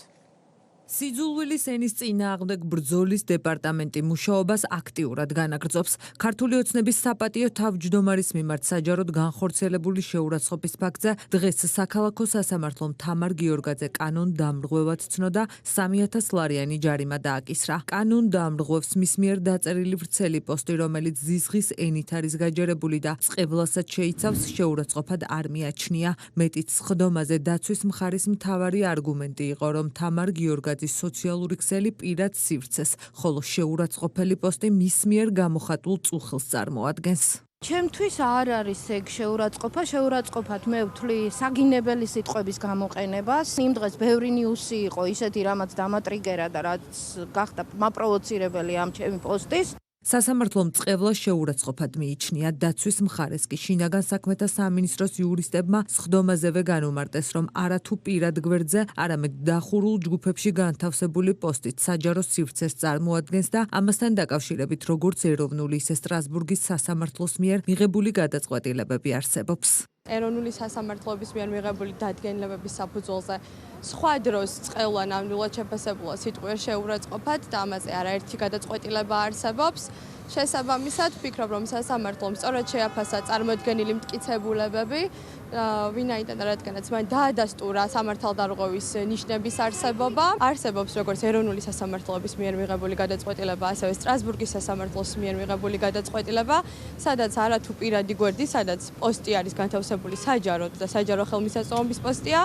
სიძულვილის ენის წინააღმდეგ ბრძოლის დეპარტამენტი მუშაობას აქტიურად განაგრძობს. ქართული ოცნების საპატიო თავმჯდომარის მიმართ საჯაროდ განხორციელებული შეურაცხყოფის ფაქტზე დღეს საქალაქო სასამართლომ თამარ გიორგაძე კანონდამრღვევად ცნოდა 3000 ლარიანი ჯარიმა დააკისრა. კანონდამრღვევს მის მიერ დაწერილი ვრცელი პოსტი, რომელიც ზიზღის ენით არის გაჯერებული და წყევლასაც შეიცავს, შეურაცხყოფად არ მიაჩნია. მეტიც სხდომაზე დაცვის მხარის მთავარი არგუმენტი იყო, რომ თამარ გიორგაძე სოციალური ქსელი პირად სივრცეს, ხოლო შეურაცხყოფელი პოსტი მის მიერ გამოხატულ წუხილს წარმოადგენს. ჩემთვის არ არის ეგ შეურაცხყოფად მე ვთვლი საგინებელი სიტყვების გამოყენებას. იმ დღეს ბევრი ნიუსი იყო ისეთი, რამაც დამატრიგერა და რაც გახდა მაპროვოცირებელი ამ ჩემი პოსტის. სასამართლომ წყევლას შეურაცხყოფად მიიჩნია. დაცვის მხარეს კი შინაგან საქმეთა სამინისტროს იურისტებმა სხდომაზევე განუმარტეს, რომ არათუ პირად გვერდზე, არამედ დახურულ ჯგუფებში განთავსებული პოსტით საჯარო სივრცეს წარმოადგენს და ამასთან დაკავშირებით როგორც ეროვნული, ისე სტრასბურგის სასამართლოს მიერ მიღებული გადაწყვეტილებები არსებობს. ეროვნული სასამართლოების მიერ მიღებული დადგენილებების საფუძველზე სხვა დროს წყევლა ნამდვილად შეფასებულა სიტყვიერ შეურაცხყოფად და ამაზე არაერთი გადაწყვეტილება არსებობს. შესაბამისად, ვფიქრობ, რომ სასამართლომ სწორად შეაფასა წარმოდგენილი მტკიცებულებები, ვინაიდან რადგანაც მან დაადასტურა სამართალდარღვევის ნიშნების არსებობა. არსებობს როგორც ეროვნული სასამართლოების მიერ მიღებული გადაწყვეტილება, ასევე სტრასბურგის სასამართლოს მიერ მიღებული გადაწყვეტილება, სადაც არათუ პირადი გვერდი, სადაც პოსტი არის განთავსებული საჯაროდ და საჯარო ხელმისაწვდომობის პოსტია,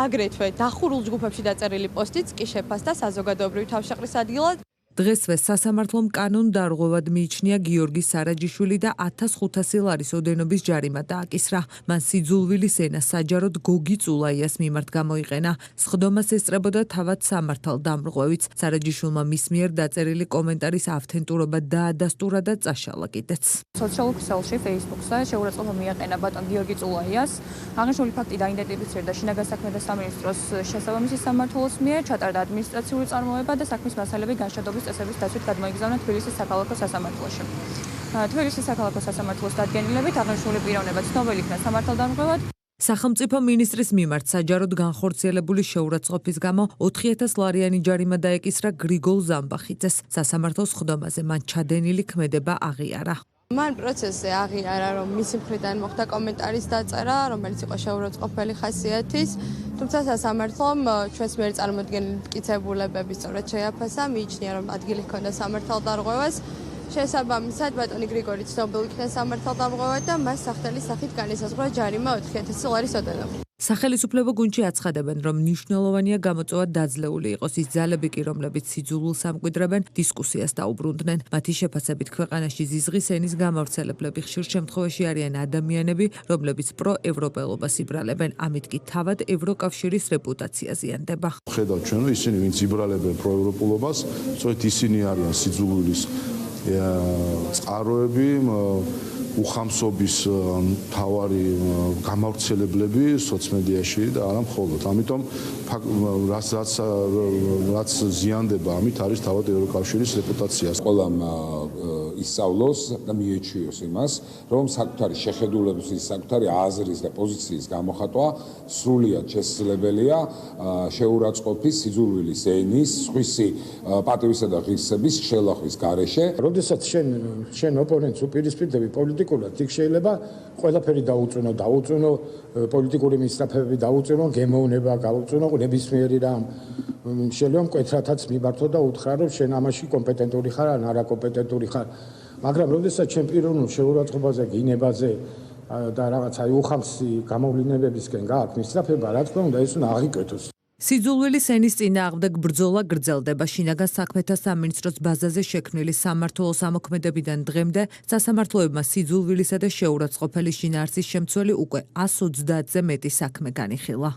აგრეთვე დახურულ ჯგუფებში დაწერილი პოსტიც კი შეფასდა საზოგადოებრივი თავშეყრის ადგილად. დღესვე სასამართლომ კანონდარღვევად მიიჩნია გიორგი სარაჯიშვილი და 1500 ლარის ოდენობის ჯარიმა დააკისრა. მან სიძულვილის ენა საჯაროდ გოგი წულაიას მიმართ გამოიყენა. სხდომას ესწრებოდა თავად სამართალ დამრღვევიც. სარაჯიშვილმა მის მიერ დაწერილი კომენტარის ავთენტურობა დაადასტურა და წაშალა კიდეც. სოციალურ ქსელში Facebook-ზე შეურაცხყოფა მიაყენა ბატონ გიორგი წულაიას. აღნიშნული ფაქტი დაიდენტიფიცირდა შინაგან საქმეთა სამინისტროს შესაბამისი სამმართველოს მიერ, ჩატარდა ადმინისტრაციული წარმოება და საქმის მასალები განშადობის წესების დაცვით გადმოიგზავნა თბილისის საქალაქო სასამართლოში. თბილისის საქალაქო სასამართლოს დადგენილებით აღნიშნული პიროვნება ცნობილი იქნა სამართალდამრღვევად. სახელმწიფო მინისტრის მიმართ საჯაროდ განხორციელებული შეურაცხყოფის გამო 4000 ლარიანი ჯარიმა დაეკისრა გრიგოლ ზამბახიძეს. სასამართლოს სხდომაზე მან ჩადენილი ქმედება აღიარა. მან პროცესზე აღიარა, რომ მისი მხრიდან მოხდა კომენტარის დაწერა, რომელიც იყო შეურაცხყოფელი ხასიათის, თუმცა სასამართლომ ჩვენს მიერ წარმოდგენილი მტკიცებულებები სწორად შეაფასა, მიიჩნია, რომ ადგილი ჰქონდა სამართალდამრღვევას. შესაბამისად, ბატონი გრიგორი ცნობილი იქნა სამართალდამრღვევად და მას სახდელის სახით განისაზღვრა ჯარიმა 4000 ლარის ოდენობა. სახელისუფლებო გუნდში აცხადებენ, რომ მნიშვნელოვანია გამოწვევა დაძლეული იყოს ის ძალები კი, რომლებიც სიძულვილს ამკვიდრებენ, დისკუსიას დაუბრუნდნენ. მათი შეფასებით ქვეყანაში ზიზღის ენის გამავრცელებლები ხშირ შემთხვევაში არიან ადამიანები, რომლებიც პროევროპელობას იბრალებენ. ამით კი თავად ევროკავშირის რეპუტაცია ზიანდება. ხედავთ ჩვენ, რომ ისინი ვინც იბრალებენ პროევროპულობას, სწორედ ისინი არიან სიძულვილის წყაროები, უხამსობის მთავარი გამავრცელებლები სოციმედიაში და არა მხოლოდ. ამიტომ რაც ზიანდება, ამით არის თავად ევროკავშირის რეპუტაცია. ყველამ ისწავლოს და მიეჩვიოს იმას, რომ საკუთარი შეხედულების, საკუთარი აზრის და პოზიციის გამოხატვა სრულიად შესაძლებელია შეურაცხყოფის, სიძულვილის ენის, სხვისი პატივისა და ღირსების შელახვის გარეშე. როდესაც შენ ოპონენტს უპირისპირდები პოლიტიკურად, იქ შეიძლება ყველაფერი დაუწუნო, პოლიტიკური მისწრაფებები დაუწუნო, გემოვნება გაუწუნო, ნებისმიერი რამ შეიძლება მკვეთრათაც მიმართო და უთხრა, რომ შენ ამაში კომპეტენტური ხარ ან არაკომპეტენტური ხარ. მაგრამ როდესაც შენ პიროვნულ შეურაცხყოფაზე, გინებაზე და რაღაც აი უხამსი გამოვლინებებისკენ გააქვს მისწრაფება, რა თქმა უნდა, ეს უნდა აღიკვეთოს. სიძულვილის ენის წინააღმდეგ ბრძოლა გრძელდება. შინაგან საქმეთა სამინისტროს ბაზაზე შექმნილი სამმართველოს ამოქმედებიდან დღემდე სასამართლოებმა სიძულვილისა და შეურაცხყოფელის შინაარსის შემცველი უკვე 130-ზე მეტი საქმე განიხილა.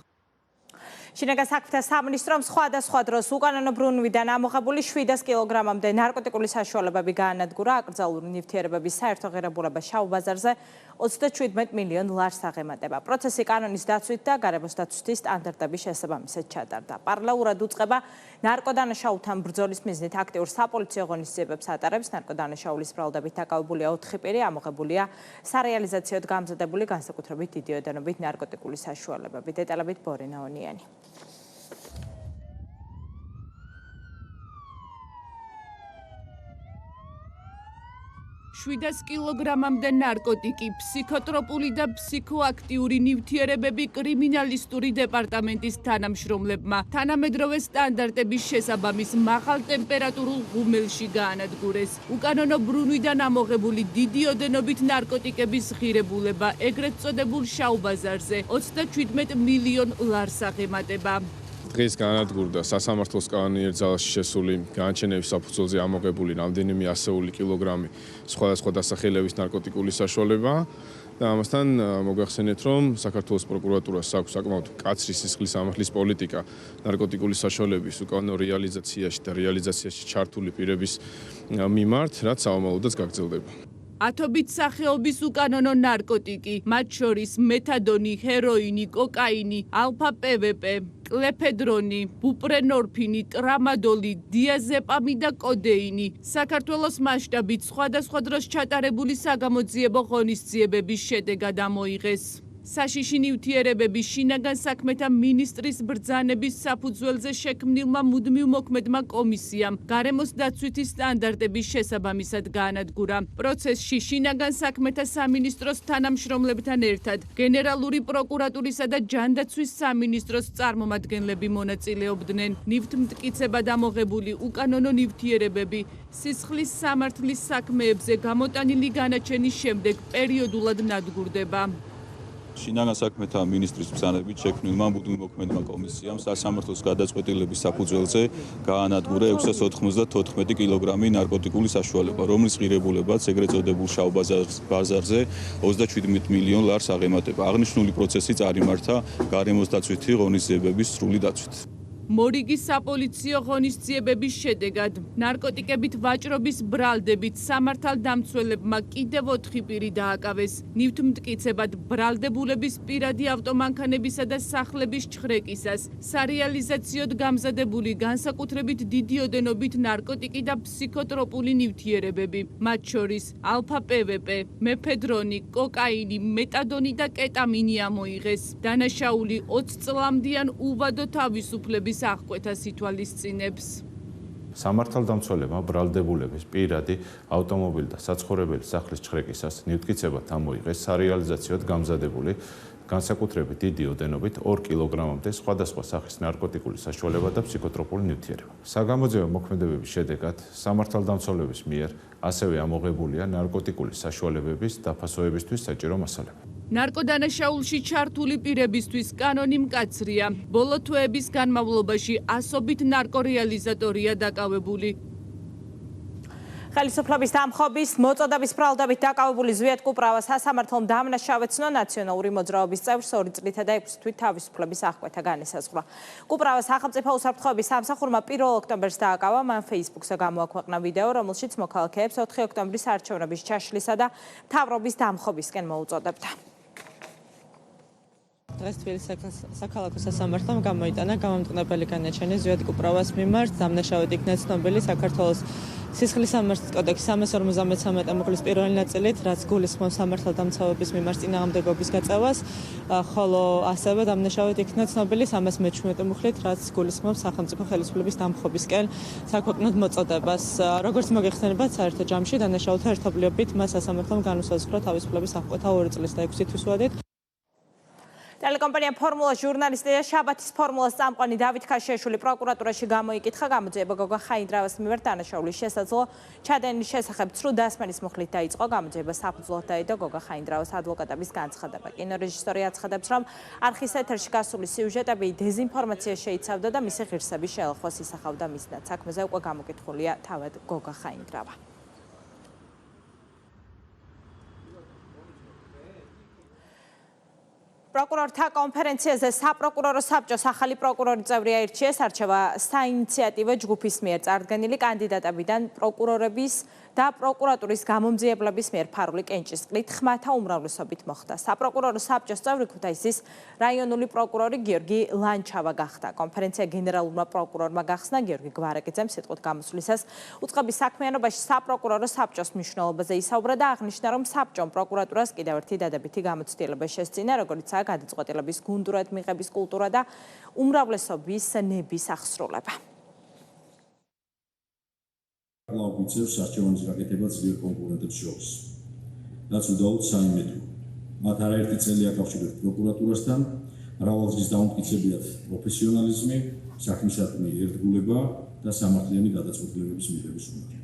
შინაგან საქმეთა სამინისტრომ სხვადასხვა დროს უკანონო ბრუნვიდან ამოღებული 700 კილოგრამამდე ნარკოტიკული საშუალებები გაანადგურა. აკრძალული ნივთიერებების საერთო ღირებულება შავ ბაზარზე 37 მილიონ ლარს აღემატება. პროცესი კანონის დაცვით და გარემოს დაცვითის სტანდარტების შესაბამისად ჩატარდა. პარალელურად უწყება ნარკოდანაშაულთან ბრძოლის მიზნით აქტიურ საპოლიციო ღონისძიებებს ატარებს. ნარკოდანაშაულის ბრალდებით დაკავებულია 4 პირი, ამოღებულია სარეალიზაციოდ გამზადებული განსაკუთრებით დიდი ოდენობით ნარკოტიკული საშუალებები. დეტალებით ბორინა ონიანი. 700 კილოგრამამდე ნარკოტიკი, ფსიქოტროპული და ფსიქოაქტიური ნივთიერებები კრიმინალისტური დეპარტამენტის თანამშრომლებმა თანამედროვე სტანდარტების შესაბამის მაღალ ტემპერატურულ ღუმელში გაანადგურეს. უკანონო ბრუნვიდან ამოღებული დიდი ოდენობით ნარკოტიკების ღირებულება ეგრეთ წოდებულ შავ ბაზარზე 37 მილიონ ლარს აღემატება. დღეს განადგურდა სასამართლოს კანონიერ ძალაში შესული განაჩენების საფუძველზე ამოღებული რამდენიმე ასეული კილოგრამი სხვადასხვა დასახელების ნარკოტიკული საშუალება და ამასთან მოგახსენეთ, რომ საქართველოს პროკურატურას აქვს საკმაოდ მკაცრი სისხლის ამაღლის პოლიტიკა ნარკოტიკული საშუალების უკანონო რეალიზაციაში და რეალიზაციაში ჩართული პირების მიმართ, რაც საომალოდაც გაგრძელდება. ათობით სახეობის უკანონო ნარკოტიკი, მათ შორის მეთადონი, ჰეროინი, კოკაინი, ალფა-პვპ, კლეფედრონი, ბუპრენორფინი, ტრამადოლი, დიაზეპამი და კოდეინი. საქართველოს მასშტაბით სხვადასხვა დროს ჩატარებული საგამოძიებო ღონისძიებების შედეგად ამოიღეს. საშიში ნივთიერებების შინაგან საქმეთა მინისტრის ბრძანების საფუძველზე შექმნილმა მუდმივ მოქმედმა კომისიამ გარემოს დაცვითი სტანდარტების შესაბამისად გაანადგურა. პროცესში შინაგან საქმეთა სამინისტროს თანამშრომლებთან ერთად გენერალური პროკურატურისა და ჯანდაცვის სამინისტროს წარმომადგენლები მონაწილეობდნენ. ნივთმტკიცებად ამოღებული უკანონო ნივთიერებები სისხლის სამართლის საქმეებზე გამოტანილი განაჩენის შემდეგ პერიოდულად ნადგურდება. შინაგან საქმეთა მინისტრის ბრძანებით შექმნილმა მუდმივმოქმედმა კომისიამ სასამართლოს გადაწყვეტილების საფუძველზე გაანადგურა 694 კილოგრამი ნარკოტიკული საშუალება, რომლის ღირებულებაც ეგრეთ წოდებულ შავ ბაზარზე 37 მილიონ ლარს აღემატება. აღნიშნული პროცესი წარიმართა გარემოსდაცვითი ღონისძიებების სრული დაცვით. მორიგის საპოლიციო ღონისძიებების შედეგად ნარკოტიკებით ვაჭრობის ბრალდებით სამართალდამცველებმა კიდევ 4 პირი დააკავეს. ნივთმტკიცებად ბრალდებულების პირადი ავტომანქანებისა და სახლების ჩხრეკისას სარეალიზაციოდ გამზადებული განსაკუთრებით დიდი ოდენობით ნარკოტიკი და ფსიქოტროპული ნივთიერებები, მათ შორის ალფა პვპ, მეფედრონი, კოკაინი, მეტადონი და კეტამინი ამოიღეს. დანაშაული 20 წლამდიან უვადო თავისუფლების აღკვეთას ითვალისწინებს. სამართალდამცველებმა ბრალდებულების პირადი ავტომობილი და საცხოვრებელი სახლის ჩხრეკისას ნივთკიცებად ამოიღეს სარეალიზაციოდ გამზადებული განსაკუთრებით დიდი ოდენობით 2 კილოგრამამდე სხვადასხვა სახის ნარკოტიკული საშუალება და ფსიქოტროპული ნივთიერება. საგამოძიებო მოქმედებების შედეგად სამართალდამცველების მიერ ასევე ამოღებულია ნარკოტიკული საშუალებების დაფასოებისთვის საჭირო მასალები. ნარკოდანაშაულში ჩართული პირებისთვის კანონი მკაცრია. ბოლო თვეების განმავლობაში ასობით ნარკორეალიზატორია დაკავებული. ხელისუფლების დამხობის მოწოდების ბრალდებით დაკავებული ზვიად კუპრავა სასამართლომ დამნაშავეცნო ნაციონალური მოძრაობის წევრს 2 წლითა და 6 თვით თავისუფლების აღკვეთა განისაზღვრა. კუპრავა სახელმწიფო უსაფრთხოების სამსახურმა 1 ოქტომბერს დააკავა, მან Facebook-ზე გამოაქვეყნა ვიდეო, რომელშიც მოქალაქეებს 4 ოქტომბრის არჩევნების ჩაშლისა და მთავრობის დამხობისკენ მოუწოდებდა. დღეს თბილისის საქალაქო სასამართლომ გამოიტანა გამამტყნებელი განაჩენი ზვიად კუპრავას მიმართ. დამნაშავედ იქნა ცნობილი საქართველოს სისხლის სამართლის კოდექსის 353 მუხლის პირველი ნაწილით, რაც გულისხმობს სამართალდამცავების მიმართ წინააღმდეგობის გაწევას, ხოლო ასევე დამნაშავედ იქნა ცნობილი 317 მუხლით, რაც გულისხმობს სახელმწიფო ხელისუფლების დამხობისკენ საქვეყნოდ მოწოდებას. როგორც მოგეხსენებათ, საერთო ჯამში დანაშაულთა ერთობლიობით მას სასამართლომ განუსაზღვრა თავისუფლების აღკვეთა 2 წლის და 6 თვის ვადით. ტელეკომპანია ფორმულა ჟურნალისტი და შაბათის ფორმულას წამყვანი დავით ქაშიაშვილი პროკურატურაში გამოიკითხა გამოძიება გოგა ხაინდრავას მიმართ დანაშაულის შესაძლო ჩადენის შესახებ ცრუ დასმენის მუხლით დაიწყო. გამოძიება საფუძვლად დაედო გოგა ხაინდრავას ადვოკატების განცხადება. კინორეჟისორი აცხადებს, რომ არხის ეთერში გასული სიუჟეტები დეზინფორმაციას შეიცავდა და მისი ღირსების შეელხვას ისახავდა მისნაც. საქმეზე უკვე გამოკითხულია თავად გოგა ხაინდრავა. პროკურორთა კონფერენციაზე საპროკურორო საბჭოს ახალი პროკურორი წევრი აირჩიეს. არჩევა საინიციატივო ჯგუფის მიერ წარდგენილი კანდიდატებიდან პროკურორების და პროკურატურის გამომძიებლების მიერ ფარული კენჭისყრით ხმათა უმრავლესობით მოხდა. საპროკურორო საბჭოს წევრი ქუთაისის რაიონული პროკურორი გიორგი ლანჩავა გახდა. კონფერენცია გენერალურმა პროკურორმა გახსნა გიორგი გვარაკიძემ სიტყვით გამოსვლისას უწყების საქმიანობაში საპროკურორო საბჭოს მნიშვნელობაზე ისაუბრა და აღნიშნა, რომ საბჭომ პროკურატურას კიდევ ერთი დადებითი გამოცდილება შესწინა, როგორიცაა გადაწყვეტილების გუნდურად მიღების კულტურა და უმრავლესობის ნების აღსრულება. ლაუბიცევს არჩევანის გაკეთება ძლიერ კონკურენტებს შორის. რაც უდაოდ საიმედო. მათ არაერთი წელი აკავშირებს პროკურატურასთან, მრავალგზის დაუმტკიცებიათ პროფესიონალიზმი, საქმისადმი ერთგულება და სამართლიანი გადაწყვეტილებების მიღების უნარი.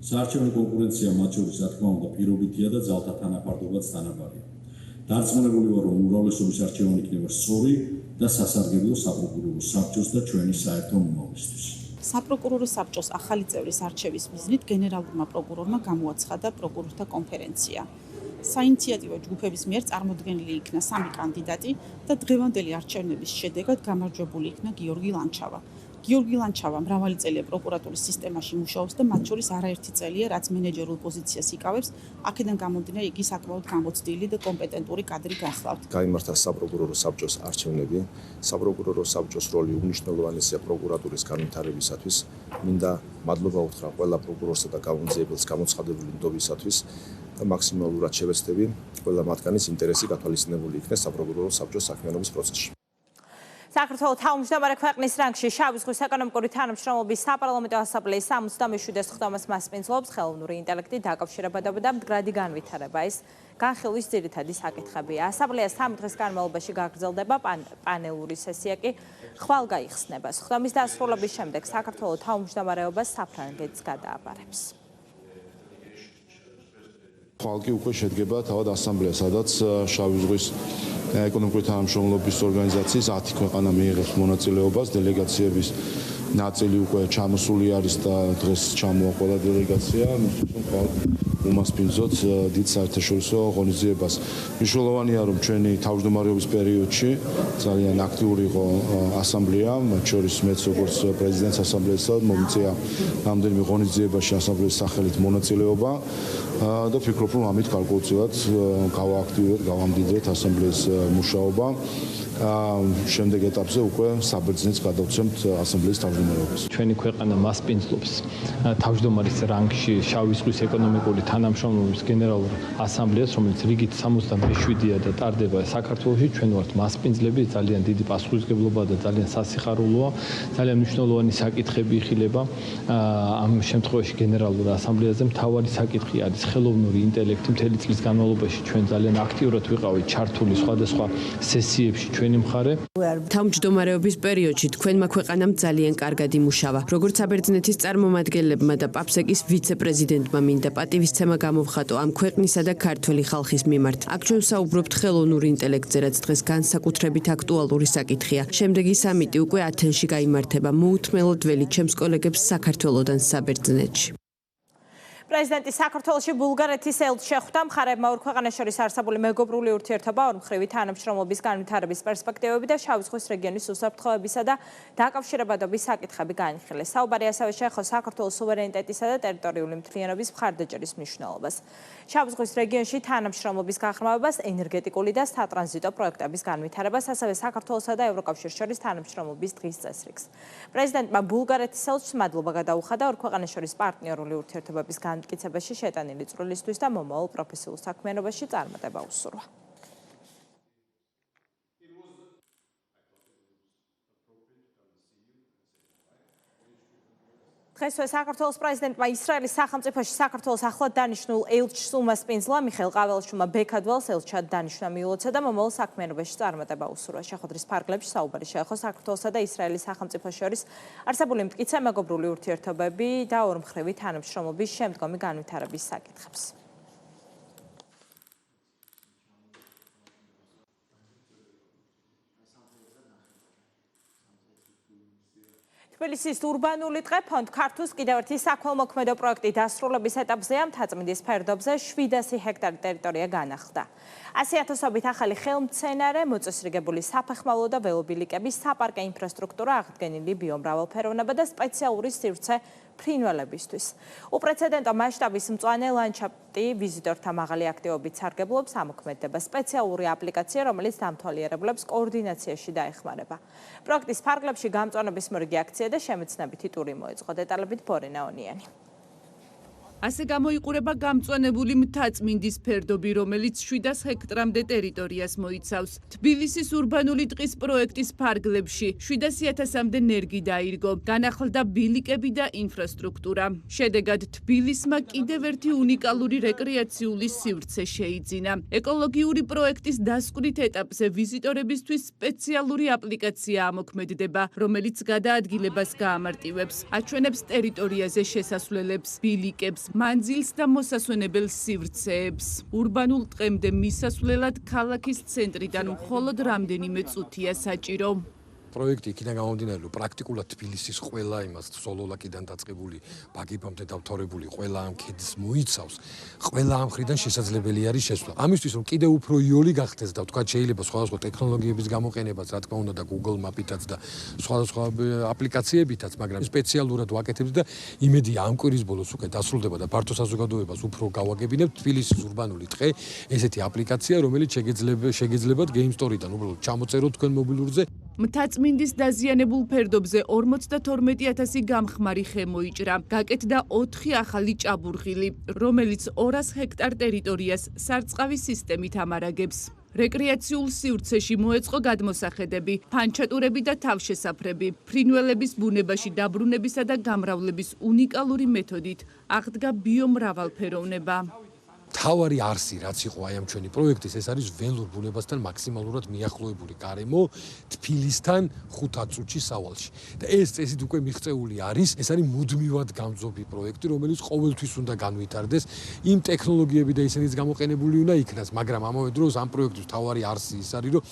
საარჩევნო კონკურენცია მათ შორის, რა თქმა უნდა, პირობითია და ძალთა თანაფარდობაც თანაბარია. დარწმუნებული ვარ, რომ უმრავლესობის არჩევანი იქნება სწორი და სასარგებლო საპროკურორო საბჭოს და ჩვენი საერთო მომავლისთვის. საპროკურორო საბჭოს ახალი წევრის არჩევის მიზნით გენერალურმა პროკურორმა გამოაცხადა პროკურორთა კონფერენცია. საინიციატივო ჯგუფების მიერ წარმოდგენილი იქნა 3 კანდიდატი და დღევანდელი არჩევნების შედეგად გამარჯვებული იქნა გიორგი ლანჩავა. გიორგი ლანჩავა მრავალი წელია პროკურატურის სისტემაში მუშაობს და მათ შორის არაერთი წელია, რაც მენეჯერულ პოზიციას იკავებს. აქედან გამომდინარე, იგი საკმაოდ გამოცდილი და კომპეტენტური კადრი გახლავთ. გაიმართა საპროკურორო საბჭოს არჩევნები. საპროკურორო საბჭოს როლი უმნიშვნელოვანესია პროკურატურის განვითარებისათვის. მინდა მადლობა უთხრა ყველა პროკურორსა და გამომძიებელს გამოცხადებული ნდობისათვის და მაქსიმალურად შევეცდები ყველა მათგანის ინტერესი გათვალისწინებული იქნეს საპროკურორო საბჭოს საქმიანობის პროცესში. საქართველოს თავმჯდომარე ქვეყნის რანგში შავი ზღვის ეკონომიკური თანამშრომლობის საპარლამენტო ასამბლეის 77 ხდომას მასპინძლობს ხელოვნური ინტელექტი დაკავშირებადება და მდგრადი განვითარება. ეს განხილვის ძირითადი საკითხებია. ასამბლეას 3 დღის განმავლობაში გაგრძელდება პანელური სესია კი ხვალ გაიხსნება. ხდომის დასრულების შემდეგ საქართველოს თავმჯდომარეობას საფრანგეთს გადააბარებს. ხვალკი უკვე შედგება თავად ასამბლეა, სადაც შავი ზღვის ეკონომიკური თანამშრომლობის ორგანიზაციის 10 ქვეყანა მიიღებს მონაწილეობას, დელეგაციების ნაწილი უკვე ჩამოსული არის და დღეს ჩამოვა ყველა დელეგაცია, მისთვის რომ უმასპინძოთ დიდ საერთაშორისო ღონისძიებას. მნიშვნელოვანია, რომ ჩვენი თავმჯდომარეობის პერიოდში ძალიან აქტიური იყო ასამბლეა, მათ შორის მეც როგორც პრეზიდენტის ასამბლეისა მომიწია რამდენიმე ღონისძიებაში ასამბლეის სახელით მონაწილეობა და ვფიქრობ, რომ ამით გარკვეულწილად გავააქტიურებთ, გავამდიდრებთ ასამბლეის მუშაობა. შემდეგ ეტაპზე უკვე საბერძნეთს გადავცემთ ასამბლეის თავმჯდომარეობას. ჩვენი ქვეყანა მასპინძლობს თავმჯდომარის რანგში შავი ზღვის ეკონომიკური თანამშრომლობის გენერალურ ასამბლეას, რომელიც რიგით 77-ია და ტარდება საქართველოში. ჩვენ ვართ მასპინძლები, ძალიან დიდი პასუხისმგებლობა და ძალიან სასიხარულოა. ძალიან მნიშვნელოვანი საკითხები იხილება. ამ შემთხვევაში გენერალურ ასამბლეაზე მთავარი საკითხი არის ხელოვნური ინტელექტი. მთელი წლის განმავლობაში ჩვენ ძალიან აქტიურად ვიყავით ჩართული სხვადასხვა სესიებში. თავმჯდომარეობის პერიოდში თქვენმა ქვეყანამ ძალიან კარგად იმუშავა. როგორც საბერძნეთის წარმომადგენლებმა და პაპსეკის ვიცე-პრეზიდენტმა მინდა პატივისცემა გამოვხატო ამ ქვეყნისა და ქართველი ხალხის მიმართ. აქ ჩვენ საუბრობთ ხელოვნურ ინტელექტზე, რაც დღეს განსაკუთრებით აქტუალური საკითხია. შემდეგი სამიტი უკვე ათენში გაიმართება. მოუთმელოდ ველით ჩემს კოლეგებს საქართველოდან საბერძნეთში. პრეზიდენტი საქართველოში ბულგარეთის ელჩს შეხვდა. მხარეებმა ორ ქვეყანას შორის არსებული მეგობრული ურთიერთობა, ორმხრივი თანამშრომლობის განვითარების პერსპექტივები და შავი ზღვის რეგიონის უსაფრთხოებისა და დაკავშირებადობის საკითხები განიხილეს. საუბარი ასევე შეეხო საქართველოს სუვერენიტეტისა და ტერიტორიული მთლიანობის მხარდაჭერის მნიშვნელობას. შავი ზღვის რეგიონში თანამშრომლობის გაღრმავებას, ენერგეტიკული და სატრანზიტო პროექტების განვითარებას, ასევე საქართველოსა და ევროკავშირის შორის თანამშრომლობის დღის წესრიგს. პრეზიდენტმა ბულგარეთის ელჩს მადლობა გადაუხადა ორ ქვეყანას შორის პარტნიორული ურთიერთობების განმტკიცებაში შეტანილი წვლილისთვის და მომავალ პროფესიულ საქმიანობაში წარმატება უსურვა. დღესვე საქართველოს პრეზიდენტმა ისრაელის სახელმწიფოში საქართველოს ახლად დანიშნულ ელჩს უმასპინძლა. მიხეილ ყაველაშვილმა ბექადვალს ელჩად დანიშნა მიულოცა და მომავალ საქმიანობაში წარმატება უსურვა. შეხვედრის ფარგლებში საუბარი შეეხო საქართველოსა და ისრაელის სახელმწიფოს შორის არსებული მტკიცე მეგობრული ურთიერთობები და ორმხრივი თანამშრომლობის შემდგომი განვითარების საკითხებს. თბილისის ურბანული დღე ფონდ ქართუს კიდევ ერთი საქველმოქმედო პროექტი დასრულების ეტაპზეა. მთაწმინდის ფერდობზე 700 ჰექტარი ტერიტორია განახლდა. 100,000-ობით ახალი ხელმცენარე, მოწესრიგებული საფეხმავლო და ველობილიკების საპარკე ინფრასტრუქტურა, აღდგენილი ბიომრავალფეროვნება და სპეციალური სივრცე ფრინველებისთვის. უპრეცედენტო მასშტაბის მწვანე ლანდშაფტი ვიზიტორთა მაღალი აქტივობით სარგებლობს, ამოქმედდება სპეციალური აპლიკაცია, რომელიც დამთვალიერებლებს კოორდინაციაში დაეხმარება. პროექტის ფარგლებში გამწვანების მორიგი აქცია და შემეცნებითი ტური მოეწყო. დეტალებით ბორინა ონიანი. ასე გამოიყურება გამწვანებული მთაწმინდის ფერდობი, რომელიც 700 ჰექტრამდე ტერიტორიას მოიცავს. თბილისის ურბანული დღის პროექტის ფარგლებში 700,000-მდე ნერგი დაირგო, განახლდა ბილიკები და ინფრასტრუქტურა. შედეგად თბილისმა კიდევ ერთი უნიკალური რეკრეაციული სივრცე შეიძინა. ეკოლოგიური პროექტის დასკვნით ეტაპზე ვიზიტორებისთვის სპეციალური აპლიკაცია ამოქმედდება, რომელიც გადაადგილებას გაამარტივებს, აჩვენებს ტერიტორიაზე შესასვლელებს, ბილიკებს, მანძილს და მოსასვენებელ სივრცეებს. ურბანულ დღემდე მისასვლელად ქალაქის ცენტრიდან მხოლოდ რამდენიმე წუთია საჭირო. პროექტი იქიდან გამომდინარე, რომ პრაქტიკულად თბილისის ყველა იმას სოლოლაკიდან დაწყებული, ბაგიბამდე დავთორებული ყველა ამ ქედს მოიცავს, ყველა ამ მხრიდან შესაძლებელი არის შესვლა. ამისთვის რომ კიდევ უფრო იოლი გახდეს და თქვა შეიძლება სხვადასხვა ტექნოლოგიების გამოყენებაც, რა თქმა უნდა და Google Map-ითაც და სხვადასხვა აპლიკაციებითაც, მაგრამ სპეციალურად ვაკეთებთ და იმედია ამ კვირის ბოლოს უკვე დასრულდება და ფართო საზოგადოებას უფრო გავაგებინებთ თბილისის ურბანული დღე, ესეთი აპლიკაცია, რომელიც შეგეძლებათ Game Store-დან უბრალოდ ჩამოწეროთ თქვენ მობილურზე. მთაწმინდის დაზიანებულ ფერდობზე 52,000 გამხმარი ხე მოიჭრა. გაკეთდა 4 ახალი ჭაბურღილი, რომელიც 200 ჰექტარ ტერიტორიას სარწყავი სისტემით ამარაგებს. რეკრეაციულ სივრცეში მოეწყო გადმოსახედები, ფანჩატურები და თავშესაფრები. ფრინველების ბუნებაში დაბრუნებისა და გამრავლების უნიკალური მეთოდით აღდგა ბიომრავალფეროვნება. თავარი არსი რაც იყო აი ამ ჩვენი პროექტის ეს არის ველურ ბუნებასთან მაქსიმალურად მიახლოებული გარემო თბილისთან 5 წუთში სავალში და ეს წესით უკვე მიღწეული არის ეს არის მუდმივად გამძობი პროექტი რომელიც ყოველთვის უნდა განვითარდეს იმ ტექნოლოგიები და ისინიც გამოყენებული უნდა იქნას მაგრამ ამავე დროს ამ პროექტის თავარი არსი ის არის რომ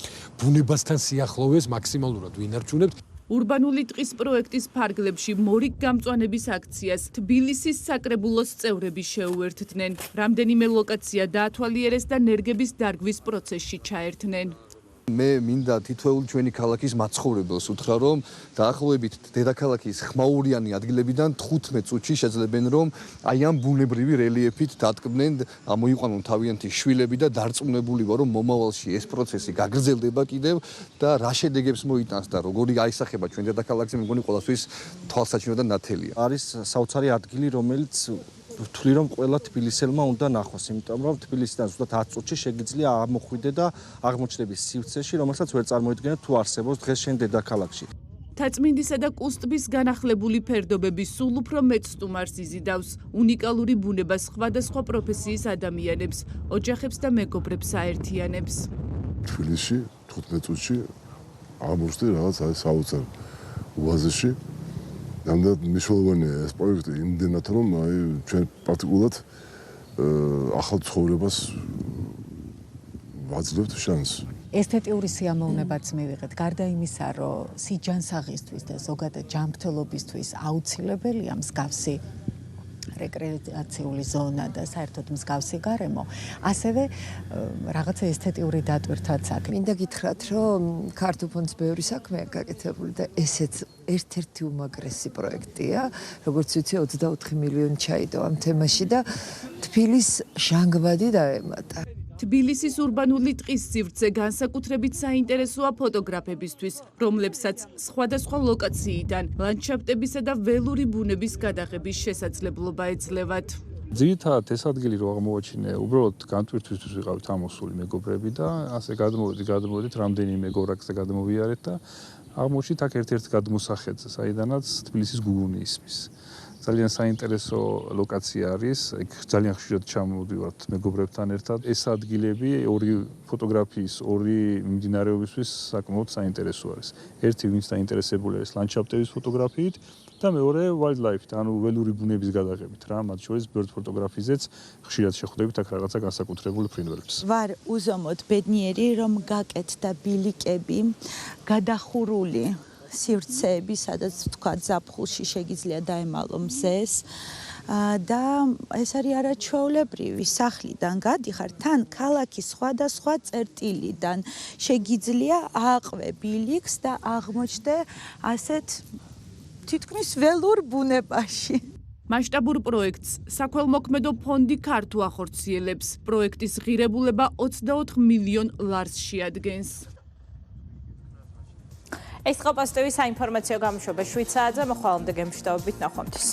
ბუნებასთან სიახლოვეს მაქსიმალურად ვინარჩუნებთ ურბანული ტყის პროექტის ფარგლებში მორიგ გამწვანების აქციას თბილისის საკრებულოს წევრები შეუერთდნენ. რამდენიმე ლოკაცია დაათვალიერეს და ნერგების დარგვის პროცესში ჩაერთნენ. მე მინდა თითოეულ ჩვენი ქალაქის მაცხოვრებელს უთხრა რომ დაახლოებით დედაქალაქის ხმაურიანი ადგილებიდან 15 წუთში შეძლებენ რომ აი ამ ბუნებრივი რელიეფით დატკბნენ ამოიყვანონ თავიანთი შვილები და დარწმუნებული ვარ რომ მომავალში ეს პროცესი გაგრძელდება კიდევ და რა შედეგებს მოიტანს და როგორი აისახება ჩვენ დედაქალაქზე მე მგონი ყველასთვის თვალსაჩინო და ნათელია. არის საოცარი ადგილი რომელიც ვთვლი რომ ყველა თბილისელმა უნდა ნახოს, იმიტომ რომ თბილისიდან ზუსტად 10 წუთში შეგიძლია აღმოხვიდე და აღმოჩნდების სივრცეში, რომელსაც ვერ წარმოიდგენთ თუ არსებობს დღეს შენ დედაქალაქში. თაწმინდისა და კუსტბის განახლებული ფერდობები სულ უფრო მეც სტუმარს იზიდავს. უნიკალური ბუნება სხვადასხვა პროფესიის ადამიანებს, ოჯახებს და მეგობრებს აერთიანებს. თბილისში 15 წუთში აღმოჩნდი რაღაც აი საოცარ უაზეში. ნამდვილად მნიშვნელოვანია ეს პროექტი იმდენად რომ აი ჩვენ პრაქტიკულად ახალ ცხოვრებას ვაძლევთ შანსს. ესთეტიური სიამოვნებაც მივიღეთ. გარდა იმისა, რომ სიჯანსაღისთვის და ზოგადად ჯანმრთელობისთვის აუცილებელია მსგავსი რეკრეაციული ზონა და საერთოდ მსგავსი გარემო, ასევე რაღაცა ესთეტიური დატვირთვაც აქვს. მინდა გითხრათ, რომ ქართულფონდს ბევრი საქმეა გაკეთებული და ესეც ერთ-ერთი უმაგრესი პროექტია, როგორც ვიცი 24 მილიონი ჩაიდო ამ თემაში და თბილის ჟანგბადი დაემატა. თბილისის ურბანული ტყის სივრცე განსაკუთრებით საინტერესოა ფოტოგრაფებისთვის, რომლებსაც სხვადასხვა ლოკაციიდან ლანდშაფტებისა და ველური ბუნების გადაღების შესაძლებლობა ეძლევათ. ძირითადად ეს ადგილი რო აღმოაჩინე, უბრალოდ განტვირთვისთვის ვიყავით ამოსული მეგობრები და ასე გადმოვედით რამდენიმე მეგობრაკზე გადმოვიარეთ და აღმოჩნდით აქ ერთ-ერთ გადმოსახედს, საიდანაც თბილისის გუგუნი ისმის. ძალიან საინტერესო ლოკაცია არის, იქ ძალიან ხშირად ჩამოვდივართ მეგობრებთან ერთად. ეს ადგილები ორი ფოტოგრაფიის, ორი მიმდინარეობისთვის საკმაოდ საინტერესო არის. ერთი ვინც დაინტერესებული არის ლანდშაფტების ფოტოგრაფიით და მეორე wildlife-ით, ანუ ველური ბუნების გადაღებით რა, მათ შორის bird photography-ზეც ხშირად შეხვდებით აქ რაღაცა განსაკუთრებულ ფრინველებს. ვარ უზომოდ ბედნიერი, რომ გაკეთდა ბილიკები, გადახურული სივრცეები, სადაც თქვა ზაფხულში შეგიძლია დაემალო მზეს და ეს არის არაჩვეულებრივი. სახლიდან გადიხარ, თან ქალაქის სხვადასხვა წერტილიდან შეგიძლია ააყვე ბილიკს და აღმოჩნდე ასეთ თითქმის ველურ ბუნებაში. მასშტაბურ პროექტს საქველმოქმედო ფონდი ქართუ ახორციელებს. პროექტის ღირებულება 24 მილიონ ლარს შეადგენს. ეს ყოპასტევის საინფორმაციო გამოშვება 7 საათზე მოხვალამდე გემშვიდობებით ნახვამდის.